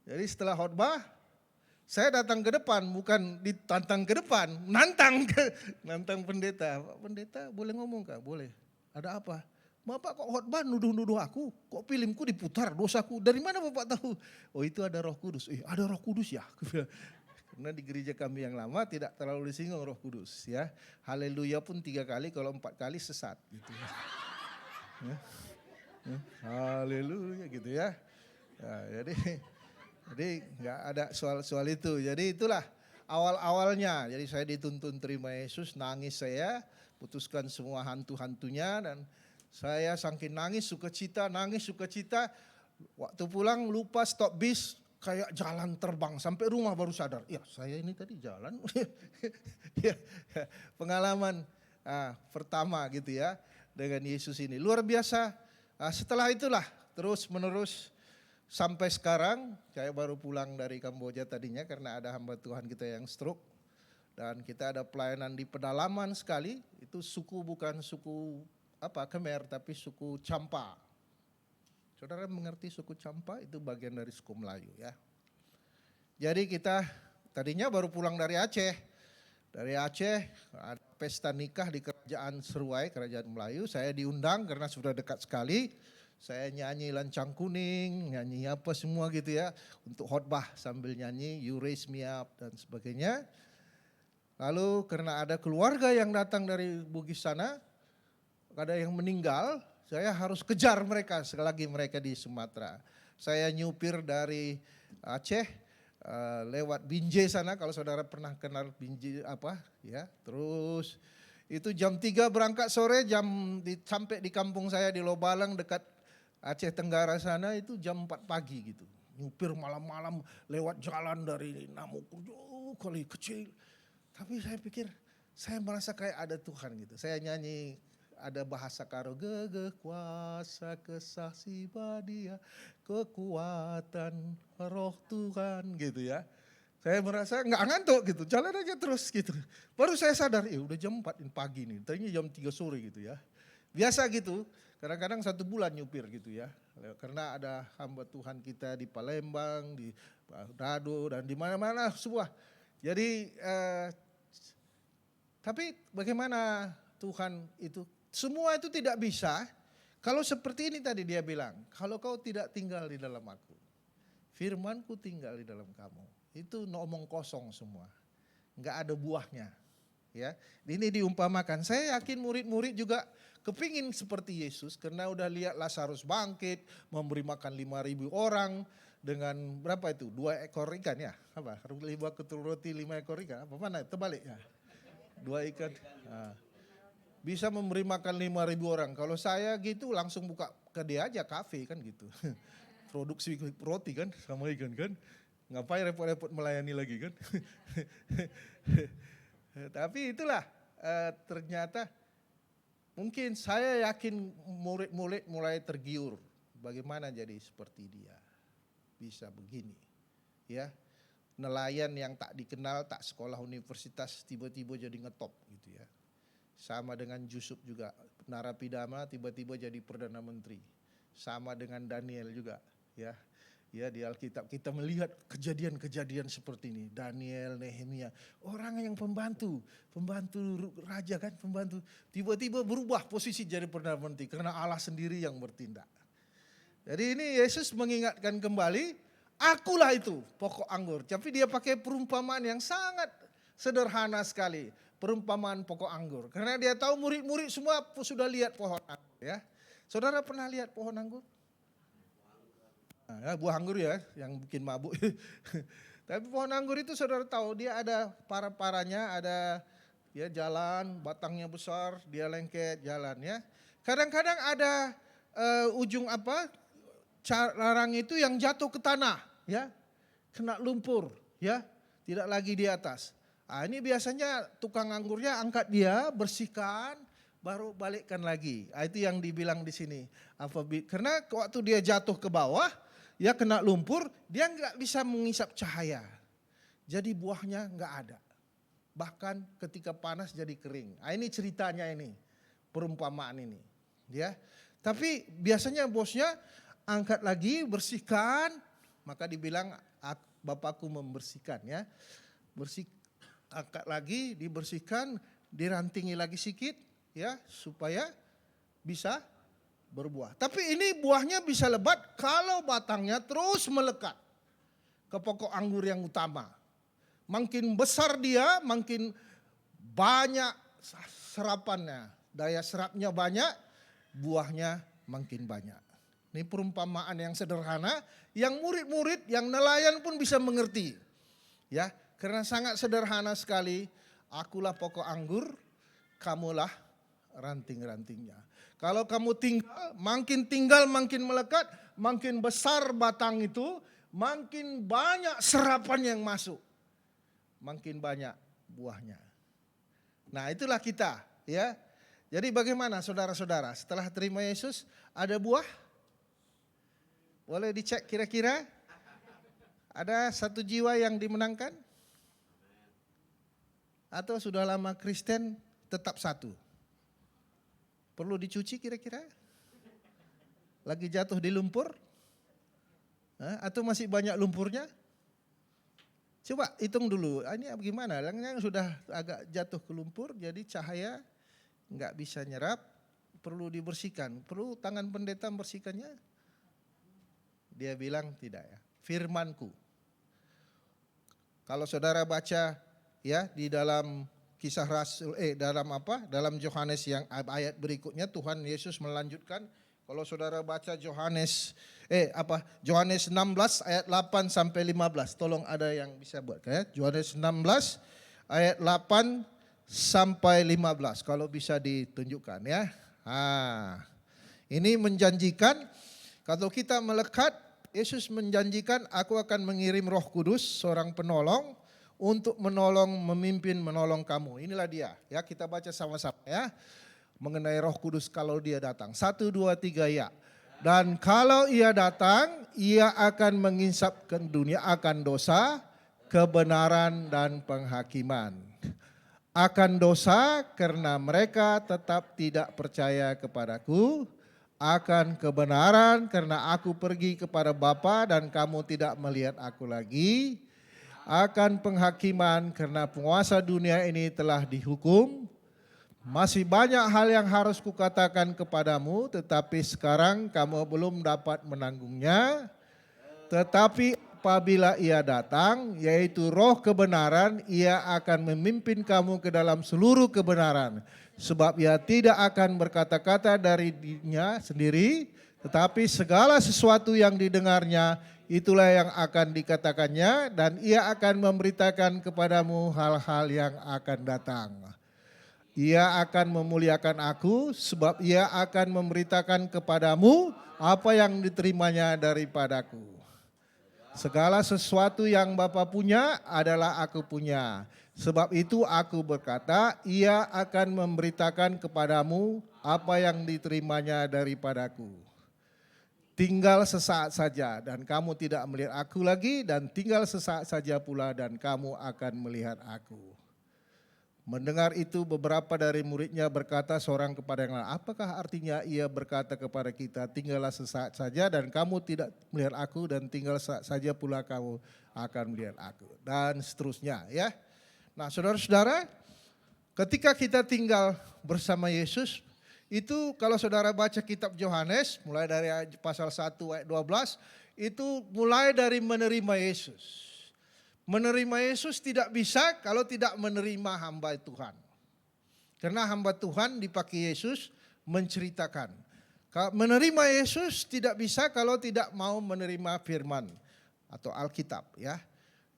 Speaker 5: Jadi setelah khotbah, saya datang ke depan, bukan ditantang ke depan, nantang pendeta. Pak pendeta boleh ngomong kak? Boleh. Ada apa? Bapak kok khotbah nuduh-nuduh aku? Kok filmku diputar dosaku? Dari mana Bapak tahu? Oh itu ada Roh Kudus. Ada Roh Kudus ya? Karena di gereja kami yang lama tidak terlalu disinggung Roh Kudus ya. Haleluya pun 3 kali, kalau 4 kali sesat gitu ya. Haleluya gitu ya. Jadi nggak ada soal itu. Jadi itulah awal-awalnya. Jadi saya dituntun terima Yesus, nangis saya, putuskan semua hantu-hantunya dan saya saking nangis sukacita. Waktu pulang lupa stop bis, kayak jalan terbang sampai rumah baru sadar. Ya saya ini tadi jalan. Ya, pengalaman pertama gitu ya dengan Yesus ini. Luar biasa. Setelah itulah terus menerus sampai sekarang. Saya baru pulang dari Kamboja tadinya karena ada hamba Tuhan kita yang stroke. Dan kita ada pelayanan di pedalaman sekali. Itu suku bukan suku Khmer tapi suku Champa. Saudara mengerti suku Champa itu bagian dari suku Melayu ya. Jadi kita tadinya baru pulang dari Aceh. Dari Aceh ada pesta nikah di kerajaan Seruai, kerajaan Melayu. Saya diundang karena sudah dekat sekali. Saya nyanyi Lancang Kuning, nyanyi apa semua gitu ya. Untuk khotbah sambil nyanyi You Raise Me Up dan sebagainya. Lalu karena ada keluarga yang datang dari Bugis sana, ada yang meninggal, saya harus kejar mereka selagi mereka di Sumatera. Saya nyupir dari Aceh lewat Binjai sana, kalau saudara pernah kenal Binjai ya. Terus itu jam 3 berangkat sore, sampai di kampung saya di Lobalang dekat Aceh Tenggara sana itu jam 4 pagi gitu. Nyupir malam-malam lewat jalan dari Namuku jauh kali kecil. Tapi saya pikir saya merasa kayak ada Tuhan gitu. Saya nyanyi ada bahasa Karo, gegeh kuasa kesaksi badia, kekuatan roh Tuhan gitu ya. Saya merasa nggak ngantuk gitu, jalan aja terus gitu. Baru saya sadar, udah jam 4 pagi nih, tadinya jam 3 sore gitu ya. Biasa gitu, kadang-kadang 1 bulan nyupir gitu ya. Karena ada hamba Tuhan kita di Palembang, di Dado dan di mana-mana semua. Jadi tapi bagaimana Tuhan itu, semua itu tidak bisa kalau seperti ini tadi dia bilang, kalau kau tidak tinggal di dalam aku, firmanku tinggal di dalam kamu. Itu ngomong kosong semua, nggak ada buahnya. Ya, ini diumpamakan. Saya yakin murid-murid juga kepingin seperti Yesus karena udah lihat Lazarus bangkit, memberi makan 5.000 orang dengan berapa itu? 2 ekor ikan ya? Apa? 5 ketul roti 5 ekor ikan? Apa mana? Terbalik ya? 2 ikan. Bisa memberi makan 5.000 orang. Kalau saya gitu langsung buka kedai aja, kafe kan gitu. Produksi roti kan sama ikan kan. Ngapain repot-repot melayani lagi kan. Tapi itulah ternyata mungkin saya yakin murid-murid mulai tergiur. Bagaimana jadi seperti dia. Bisa begini. Ya, nelayan yang tak dikenal, tak sekolah universitas tiba-tiba jadi ngetop gitu ya. Sama dengan Yusuf juga, narapidana tiba-tiba jadi Perdana Menteri. Sama dengan Daniel juga ya. Ya, di Alkitab kita melihat kejadian-kejadian seperti ini. Daniel, Nehemia, orang yang pembantu raja kan, pembantu. Tiba-tiba berubah posisi jadi Perdana Menteri karena Allah sendiri yang bertindak. Jadi ini Yesus mengingatkan kembali, akulah itu pokok anggur. Tapi dia pakai perumpamaan yang sangat sederhana sekali. Perumpamaan pokok anggur. Karena dia tahu murid-murid semua sudah lihat pohon anggur ya. Saudara pernah lihat pohon anggur? Nah, buah anggur ya, yang bikin mabuk. Tapi pohon anggur itu saudara tahu dia ada para-paranya, ada ya jalan, batangnya besar, dia lengket jalan ya. Kadang-kadang ada ujung larang itu yang jatuh ke tanah ya, kena lumpur ya, tidak lagi di atas. Nah, ini biasanya tukang anggurnya angkat dia, bersihkan, baru balikkan lagi. Nah, itu yang dibilang di sini. Karena waktu dia jatuh ke bawah, ya kena lumpur, dia nggak bisa mengisap cahaya. Jadi buahnya nggak ada. Bahkan ketika panas jadi kering. Nah, ini ceritanya ini, perumpamaan ini. Ya, tapi biasanya bosnya angkat lagi, bersihkan, maka dibilang Bapakku membersihkan ya. Angkat lagi, dibersihkan, dirantingi lagi sedikit ya supaya bisa berbuah. Tapi ini buahnya bisa lebat kalau batangnya terus melekat ke pokok anggur yang utama. Makin besar dia, makin banyak serapannya, daya serapnya banyak, buahnya makin banyak. Ini perumpamaan yang sederhana, yang murid-murid, yang nelayan pun bisa mengerti. Ya, karena sangat sederhana sekali. Akulah pokok anggur, kamulah ranting-rantingnya. Kalau kamu tinggal makin melekat, makin besar batang itu, makin banyak serapan yang masuk. Makin banyak buahnya. Nah, itulah kita, ya. Jadi bagaimana saudara-saudara, setelah terima Yesus ada buah? Boleh dicek kira-kira? Ada satu jiwa yang dimenangkan? Atau sudah lama Kristen tetap satu? Perlu dicuci kira-kira? Lagi jatuh di lumpur? Atau masih banyak lumpurnya? Coba hitung dulu, ini bagaimana? Yang sudah agak jatuh ke lumpur, jadi cahaya nggak bisa nyerap, perlu dibersihkan. Perlu tangan pendeta membersihkannya? Dia bilang tidak ya. Firmanku. Kalau saudara baca ya di dalam Kisah Rasul dalam Yohanes yang ayat berikutnya Tuhan Yesus melanjutkan. Kalau saudara baca Yohanes 16 ayat 8 sampai 15. Tolong ada yang bisa buat ya. Yohanes 16 ayat 8 sampai 15 kalau bisa ditunjukkan ya. Ini menjanjikan kalau kita melekat, Yesus menjanjikan aku akan mengirim Roh Kudus seorang penolong untuk memimpin, menolong kamu. Inilah dia. Ya, kita baca sama-sama ya. Mengenai Roh Kudus kalau dia datang. 1, 2, 3 ya. Dan kalau ia datang, ia akan menginsapkan dunia akan dosa, kebenaran dan penghakiman. Akan dosa karena mereka tetap tidak percaya kepadaku. Akan kebenaran karena aku pergi kepada Bapa dan kamu tidak melihat aku lagi. Akan penghakiman karena penguasa dunia ini telah dihukum. Masih banyak hal yang harus kukatakan kepadamu, tetapi sekarang kamu belum dapat menanggungnya. Tetapi apabila ia datang, yaitu Roh kebenaran, ia akan memimpin kamu ke dalam seluruh kebenaran. Sebab ia tidak akan berkata-kata dari dirinya sendiri, tetapi segala sesuatu yang didengarnya, itulah yang akan dikatakannya dan ia akan memberitakan kepadamu hal-hal yang akan datang. Ia akan memuliakan aku sebab ia akan memberitakan kepadamu apa yang diterimanya daripadaku. Segala sesuatu yang Bapa punya adalah aku punya. Sebab itu aku berkata, ia akan memberitakan kepadamu apa yang diterimanya daripadaku. Tinggal sesaat saja dan kamu tidak melihat aku lagi, dan tinggal sesaat saja pula dan kamu akan melihat aku. Mendengar itu beberapa dari muridnya berkata seorang kepada yang lain, apakah artinya ia berkata kepada kita, tinggallah sesaat saja dan kamu tidak melihat aku, dan tinggal sesaat saja pula kamu akan melihat aku. Dan seterusnya ya. Nah saudara-saudara, ketika kita tinggal bersama Yesus, itu kalau saudara baca kitab Yohanes, mulai dari pasal 1 ayat 12, itu mulai dari menerima Yesus. Menerima Yesus tidak bisa kalau tidak menerima hamba Tuhan. Karena hamba Tuhan dipakai Yesus menceritakan. Menerima Yesus tidak bisa kalau tidak mau menerima firman atau Alkitab ya.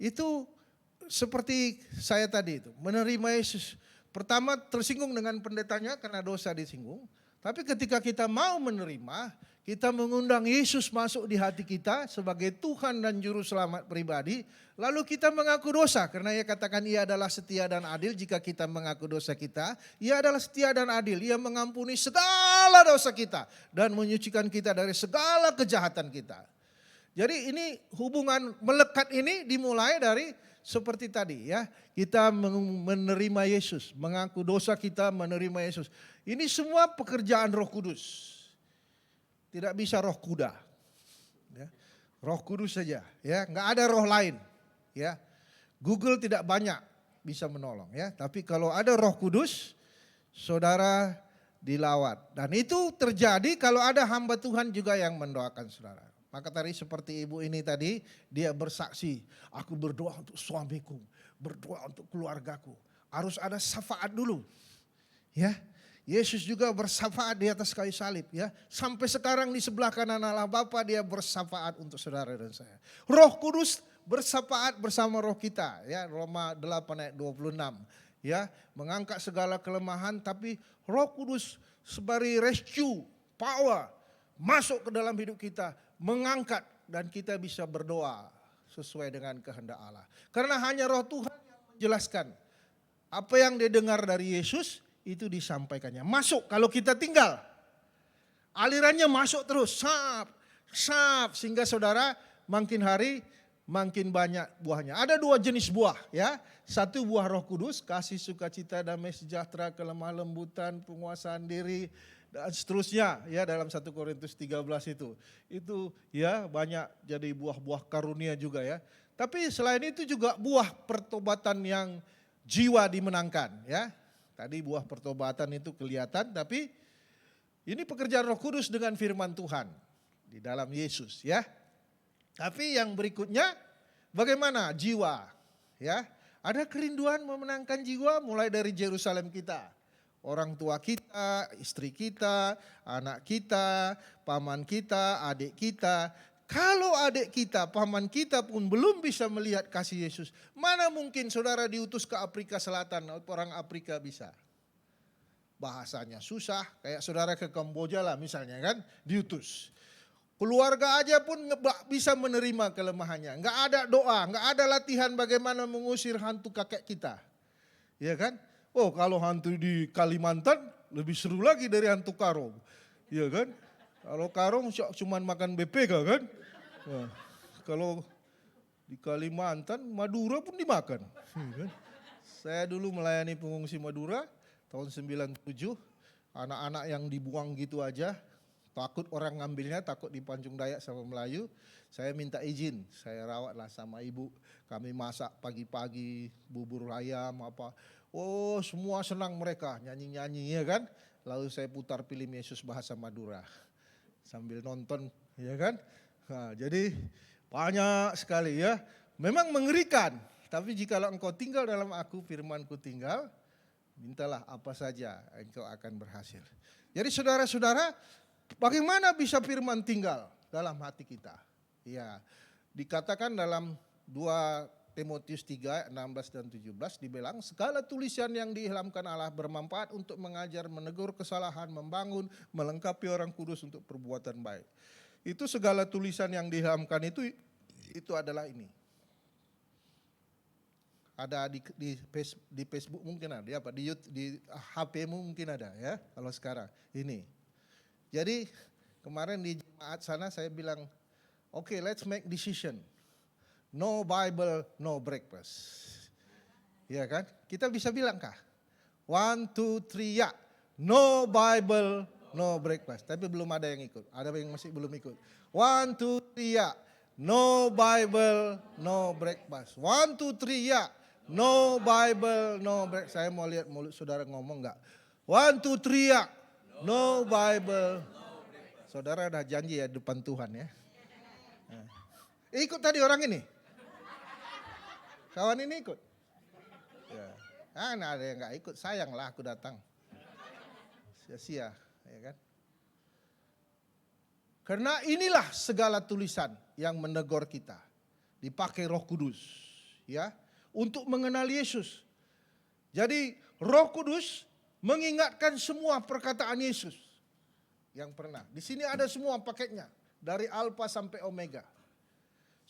Speaker 5: Itu seperti saya tadi itu, menerima Yesus. Pertama tersinggung dengan pendetanya karena dosa disinggung. Tapi ketika kita mau menerima, kita mengundang Yesus masuk di hati kita sebagai Tuhan dan Juru Selamat pribadi. Lalu kita mengaku dosa karena ia katakan ia adalah setia dan adil. Jika kita mengaku dosa kita, ia adalah setia dan adil. Ia mengampuni segala dosa kita dan menyucikan kita dari segala kejahatan kita. Jadi ini hubungan melekat ini dimulai dari seperti tadi ya. Kita menerima Yesus, mengaku dosa kita, menerima Yesus. Ini semua pekerjaan Roh Kudus. Tidak bisa roh kuda. Ya. Roh Kudus saja ya, nggak ada roh lain ya. Google tidak banyak bisa menolong ya, tapi kalau ada Roh Kudus saudara dilawat, dan itu terjadi kalau ada hamba Tuhan juga yang mendoakan saudara. Maka tadi seperti ibu ini tadi, dia bersaksi, aku berdoa untuk suamiku, berdoa untuk keluargaku. Harus ada syafaat dulu. Ya, Yesus juga bersyafaat di atas kayu salib ya. Sampai sekarang di sebelah kanan Allah Bapa dia bersyafaat untuk saudara dan saya. Roh Kudus bersyafaat bersama roh kita ya. Roma 8 ayat 26 ya. Mengangkat segala kelemahan, tapi Roh Kudus sebagai rescue power masuk ke dalam hidup kita, mengangkat, dan kita bisa berdoa sesuai dengan kehendak Allah. Karena hanya roh Tuhan yang menjelaskan apa yang dia dengar dari Yesus itu disampaikannya. Masuk kalau kita tinggal. Alirannya masuk terus, sap, sehingga saudara makin hari makin banyak buahnya. Ada dua jenis buah ya. Satu buah Roh Kudus, kasih, sukacita, damai sejahtera, kelemah lembutan, penguasaan diri, dan seterusnya ya, dalam 1 Korintus 13 itu. Itu ya banyak jadi buah-buah karunia juga ya. Tapi selain itu juga buah pertobatan yang jiwa dimenangkan ya. Tadi buah pertobatan itu kelihatan, tapi ini pekerjaan Roh Kudus dengan firman Tuhan di dalam Yesus ya. Tapi yang berikutnya bagaimana jiwa ya. Ada kerinduan memenangkan jiwa mulai dari Yerusalem kita. Orang tua kita, istri kita, anak kita, paman kita, adik kita. Kalau adik kita, paman kita pun belum bisa melihat kasih Yesus, mana mungkin saudara diutus ke Afrika Selatan, orang Afrika bisa. Bahasanya susah, kayak saudara ke Kamboja lah misalnya kan, diutus. Keluarga aja pun nggak bisa menerima kelemahannya. Nggak ada doa, nggak ada latihan bagaimana mengusir hantu kakek kita. Ya kan? Oh kalau hantu di Kalimantan lebih seru lagi dari hantu Karong. Iya kan? Kalau Karong cuma makan BPK kan? Nah, kalau di Kalimantan, Madura pun dimakan. Kan? Saya dulu melayani pengungsi Madura tahun 97. Anak-anak yang dibuang gitu aja. Takut orang ngambilnya, takut dipancung Dayak sama Melayu. Saya minta izin, saya rawatlah sama ibu. Kami masak pagi-pagi, bubur ayam apa. Oh semua senang mereka, nyanyi-nyanyi ya kan. Lalu saya putar film Yesus bahasa Madura. Sambil nonton ya kan. Nah, jadi banyak sekali ya. Memang mengerikan. Tapi jikalau engkau tinggal dalam aku, firmanku tinggal. Mintalah apa saja engkau akan berhasil. Jadi saudara-saudara, bagaimana bisa firman tinggal dalam hati kita? Ya, dikatakan dalam 2 Timotius 3, 16 dan 17 dibilang segala tulisan yang diilhamkan Allah bermanfaat untuk mengajar, menegur kesalahan, membangun, melengkapi orang kudus untuk perbuatan baik. Itu segala tulisan yang diilhamkan itu adalah ini. Ada di Facebook mungkin ada, di HP-mu mungkin ada ya kalau sekarang ini. Jadi kemarin di jemaat sana saya bilang, okay, let's make decision. No Bible, no breakfast. Ya kan? Kita bisa bilang kah? 1, 2, 3 ya. No Bible, no breakfast. Tapi belum ada yang ikut. Ada yang masih belum ikut. 1, 2, 3 ya. No Bible, no breakfast. 1, 2, 3 ya. No Bible, no breakfast. Saya mau lihat mulut saudara ngomong enggak. 1, 2, 3 ya. No Bible. Saudara udah janji ya depan Tuhan ya. Nah. Ikut tadi orang ini. Kawan ini ikut. Ya. Nah, ada yang nggak ikut, sayanglah aku datang. Sia-sia, ya kan? Karena inilah segala tulisan yang menegur kita. Dipakai Roh Kudus, ya, untuk mengenal Yesus. Jadi Roh Kudus mengingatkan semua perkataan Yesus yang pernah. Di sini ada semua paketnya, dari Alfa sampai Omega.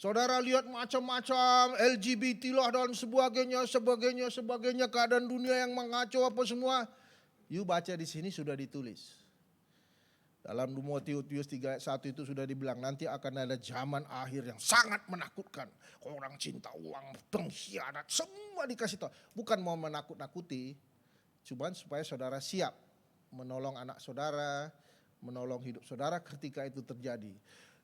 Speaker 5: Saudara lihat macam-macam LGBT lah dan sebagainya, keadaan dunia yang mengacau apa semua. You baca di sini sudah ditulis. Dalam Timotius 3 ayat 1 itu sudah dibilang nanti akan ada zaman akhir yang sangat menakutkan. Orang cinta uang, pengkhianat, semua dikasih tahu. Bukan mau menakut-nakuti, cuman supaya saudara siap menolong anak saudara, menolong hidup saudara ketika itu terjadi.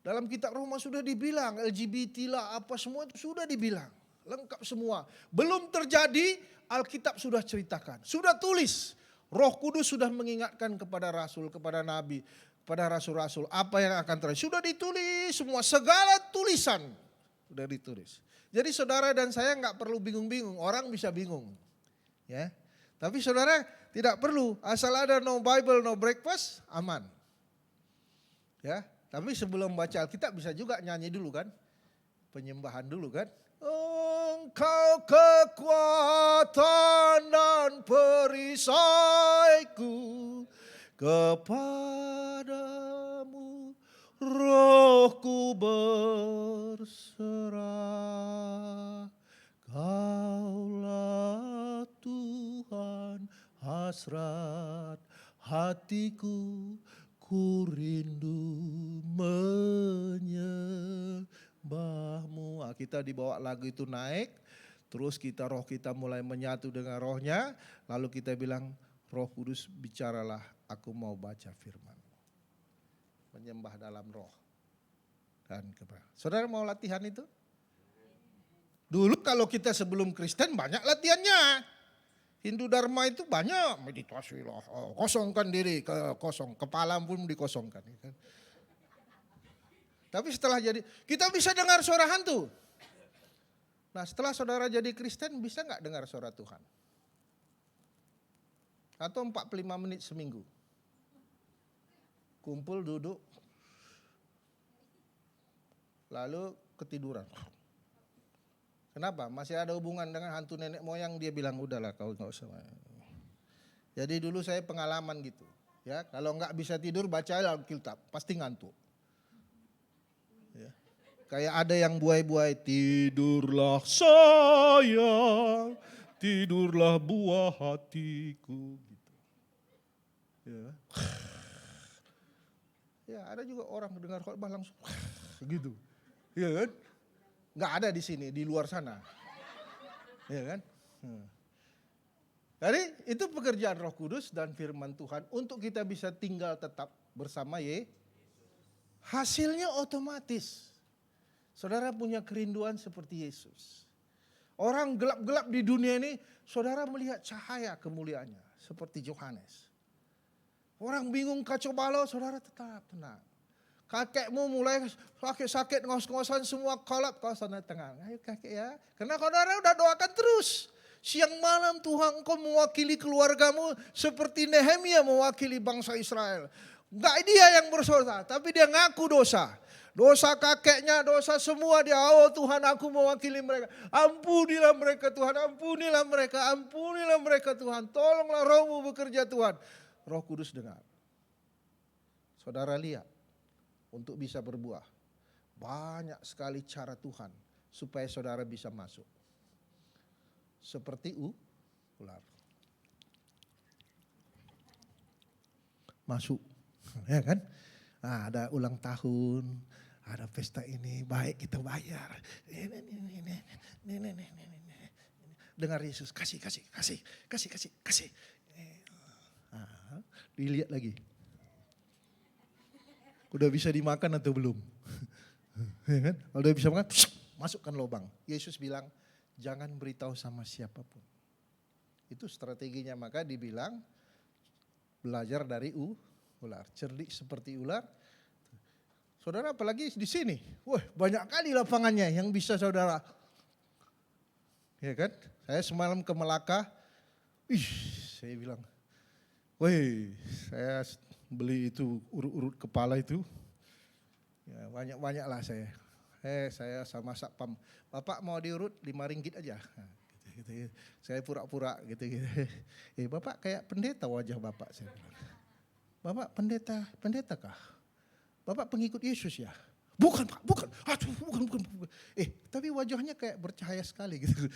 Speaker 5: Dalam kitab Roma sudah dibilang LGBT lah apa semua itu sudah dibilang. Lengkap semua. Belum terjadi, Alkitab sudah ceritakan. Sudah tulis. Roh Kudus sudah mengingatkan kepada rasul, kepada nabi, kepada rasul-rasul apa yang akan terjadi. Sudah ditulis semua, segala tulisan sudah ditulis. Jadi saudara dan saya nggak perlu bingung-bingung, orang bisa bingung. Ya. Tapi saudara tidak perlu, asal ada no Bible, no breakfast, aman. Ya. Tapi sebelum baca Alkitab bisa juga nyanyi dulu kan. Penyembahan dulu kan. Engkau kekuatan dan perisaiku, kepadamu rohku berserah. Kaulah Tuhan hasrat hatiku, ku rindu menyembahmu. Kita dibawa lagu itu naik, terus roh kita mulai menyatu dengan rohnya, lalu kita bilang, Roh Kudus bicaralah, aku mau baca firman. Menyembah dalam roh. Dan saudara mau latihan itu? Dulu kalau kita sebelum Kristen banyak latihannya. Hindu Dharma itu banyak meditasi loh, kosongkan diri, kepala pun dikosongkan. Tapi setelah jadi, kita bisa dengar suara hantu. Nah setelah saudara jadi Kristen bisa gak dengar suara Tuhan? Atau 45 menit seminggu. Kumpul duduk, lalu ketiduran. Kenapa? Masih ada hubungan dengan hantu nenek moyang, dia bilang udahlah kau gak usah. Jadi dulu saya pengalaman gitu. Ya, kalau nggak bisa tidur baca Alkitab, pasti ngantuk. Ya. Kayak ada yang buai-buai, tidurlah sayang, tidurlah buah hatiku. Gitu. Ya. Ya ada juga orang dengar khotbah langsung gitu. Iya kan? Nggak ada di sini, di luar sana. Ya kan? Jadi itu pekerjaan Roh Kudus dan firman Tuhan untuk kita bisa tinggal tetap bersama hasilnya otomatis. Saudara punya kerinduan seperti Yesus. Orang gelap-gelap di dunia ini, saudara melihat cahaya kemuliaannya seperti Yohanes. Orang bingung kacau balau, saudara tetap tenang. Kakekmu mulai sakit-sakit ngos-ngosan semua kolap, kau sana tenang. Ayo kakek ya. Karena saudara udah doakan terus. Siang malam Tuhan engkau mewakili keluargamu seperti Nehemia mewakili bangsa Israel. Enggak dia yang berdosa, tapi dia ngaku dosa. Dosa kakeknya, dosa semua dia. Oh Tuhan aku mewakili mereka. Ampunilah mereka Tuhan, ampunilah mereka Tuhan. Tolonglah rohmu bekerja Tuhan. Roh Kudus dengar. Saudara lihat. Untuk bisa berbuah. Banyak sekali cara Tuhan supaya saudara bisa masuk. Seperti ular. Masuk. Ya kan? Nah, ada ulang tahun, ada pesta ini, baik kita bayar. Dengar Yesus, kasih. Dilihat lagi. Udah bisa dimakan atau belum? Ya kan? Kalau udah bisa makan, masukkan lubang. Yesus bilang, jangan beritahu sama siapapun. Itu strateginya, maka dibilang belajar dari ular. Cerdik seperti ular. Saudara apalagi di sini, wah banyak kali lapangannya yang bisa saudara. Ya kan? Saya semalam ke Melaka, saya bilang, woi saya beli itu urut-urut kepala itu. Ya, banyak-banyak lah saya. Saya sama satpam, Bapak mau diurut 5 ringgit aja. Nah, gitu. Saya pura-pura gitu. Bapak kayak pendeta wajah Bapak. Saya bilang. Bapak pendeta kah? Bapak pengikut Yesus ya? Bukan Pak, bukan. Aduh, bukan. Tapi wajahnya kayak bercahaya sekali gitu.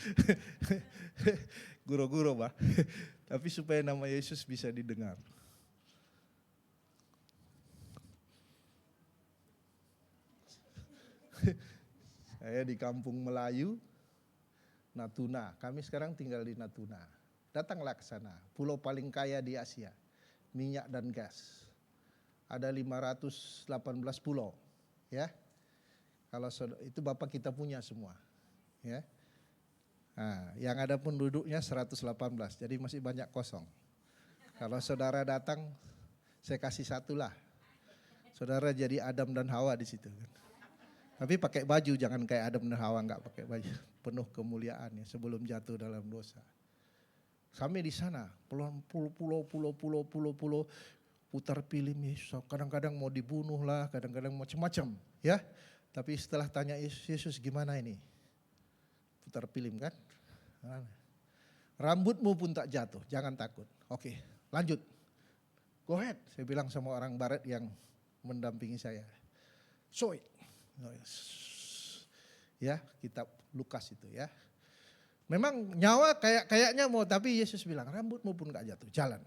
Speaker 5: Guro-guro Pak. Tapi supaya nama Yesus bisa didengar. Saya di kampung Melayu, Natuna. Kami sekarang tinggal di Natuna. Datanglah ke sana, pulau paling kaya di Asia, minyak dan gas. Ada 518 pulau, ya. Kalau itu Bapak kita punya semua, ya. Nah, yang ada penduduknya 118, jadi masih banyak kosong. Kalau saudara datang, saya kasih satu lah. Saudara jadi Adam dan Hawa di situ. Tapi pakai baju, jangan kayak Adam dan Hawa, enggak pakai baju. Penuh kemuliaannya sebelum jatuh dalam dosa. Sampai di sana, pulau, putar film Yesus. Kadang-kadang mau dibunuh lah, kadang-kadang macam-macam, ya. Tapi setelah tanya Yesus gimana ini? Putar film kan? Rambutmu pun tak jatuh, jangan takut. Oke, lanjut. Go ahead, saya bilang sama orang barat yang mendampingi saya. Show it. Ya, kitab Lukas itu ya. Memang nyawa kayaknya mau, tapi Yesus bilang rambutmu pun gak jatuh, jalan.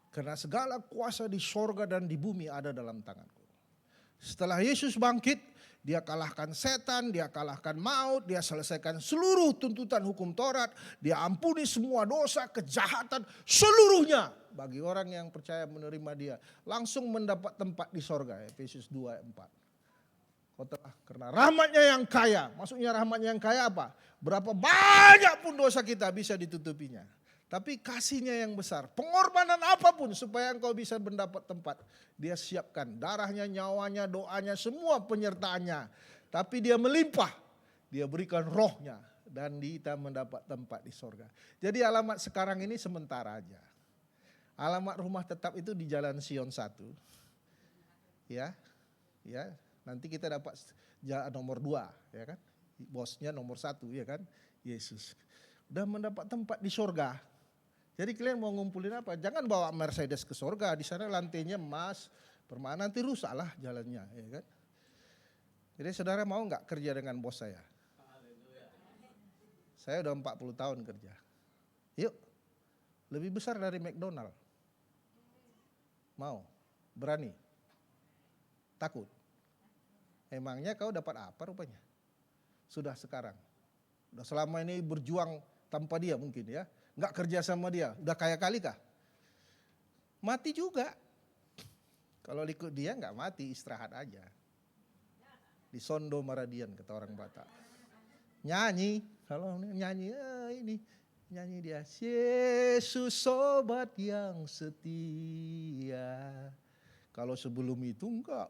Speaker 5: Karena segala kuasa di sorga dan di bumi ada dalam tanganku. Setelah Yesus bangkit, dia kalahkan setan, dia kalahkan maut, dia selesaikan seluruh tuntutan hukum Taurat, dia ampuni semua dosa, kejahatan, seluruhnya. Bagi orang yang percaya menerima dia, langsung mendapat tempat di sorga. Efesus 2 ayat 4. Karena rahmatnya yang kaya, maksudnya rahmatnya yang kaya apa? Berapa banyak pun dosa kita bisa ditutupinya. Tapi kasihnya yang besar, pengorbanan apapun supaya engkau bisa mendapat tempat. Dia siapkan darahnya, nyawanya, doanya, semua penyertaannya. Tapi dia melimpah, dia berikan rohnya dan kita mendapat tempat di sorga. Jadi alamat sekarang ini sementara aja. Alamat rumah tetap itu di Jalan Sion 1. Ya. Nanti kita dapat nomor 2, ya kan? Bosnya nomor 1, ya kan? Yesus. Udah mendapat tempat di sorga. Jadi kalian mau ngumpulin apa? Jangan bawa Mercedes ke sorga. Di sana lantainya emas, permana, nanti rusaklah jalannya, ya kan? Jadi saudara mau nggak kerja dengan bos saya? Saya udah 40 tahun kerja. Yuk, lebih besar dari McDonald. Mau? Berani? Takut? Emangnya kau dapat apa rupanya? Sudah sekarang. Udah selama ini berjuang tanpa dia mungkin ya. Enggak kerja sama dia. Udah kaya kali kah? Mati juga. Kalau ikut dia enggak mati, istirahat aja. Di Sondo Maradian kata orang Batak. Nyanyi. Kalau nyanyi ini. Nyanyi dia. Yesus sobat yang setia. Kalau sebelum itu enggak.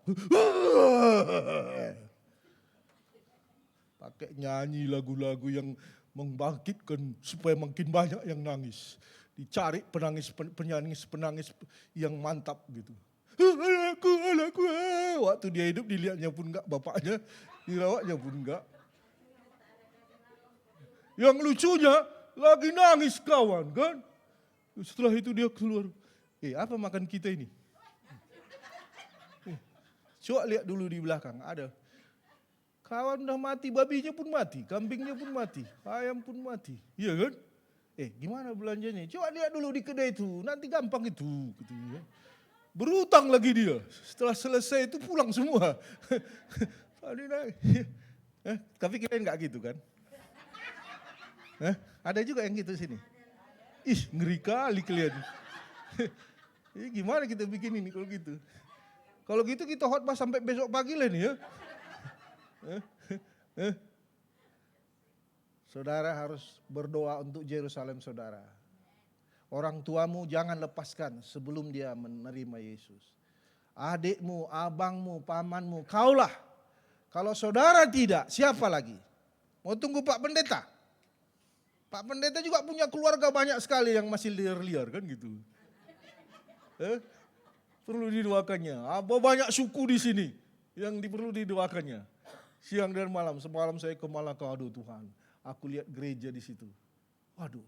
Speaker 5: Pakai nyanyi lagu-lagu yang membangkitkan supaya makin banyak yang nangis. Dicari penangis yang mantap gitu. Anakku. Waktu dia hidup dilihatnya pun enggak, bapaknya dirawatnya pun enggak. Yang lucunya lagi nangis kawan kan. Setelah itu dia keluar. Apa makan kita ini? Coba lihat dulu di belakang, ada. Kawan udah mati, babinya pun mati, kambingnya pun mati, ayam pun mati. Iya kan? Gimana belanjanya? Coba lihat dulu di kedai itu, nanti gampang itu. Gitu ya. Berutang lagi dia, setelah selesai itu pulang semua. Tapi kalian gak gitu kan? Ada juga yang gitu sini. Ih, ngeri kali kalian. Gimana kita bikin ini kalau gitu? Kalau gitu kita khotbah sampai besok pagi lah nih ya. Saudara harus berdoa untuk Yerusalem saudara. Orang tuamu jangan lepaskan sebelum dia menerima Yesus. Adikmu, abangmu, pamanmu, kaulah. Kalau saudara tidak, siapa lagi? Mau tunggu Pak Pendeta? Pak Pendeta juga punya keluarga banyak sekali yang masih liar-liar kan gitu. Perlu didoakannya. Apa banyak suku di sini yang perlu didoakannya. Siang dan malam, semalam saya ke Malaka, aduh Tuhan. Aku lihat gereja di situ. Waduh,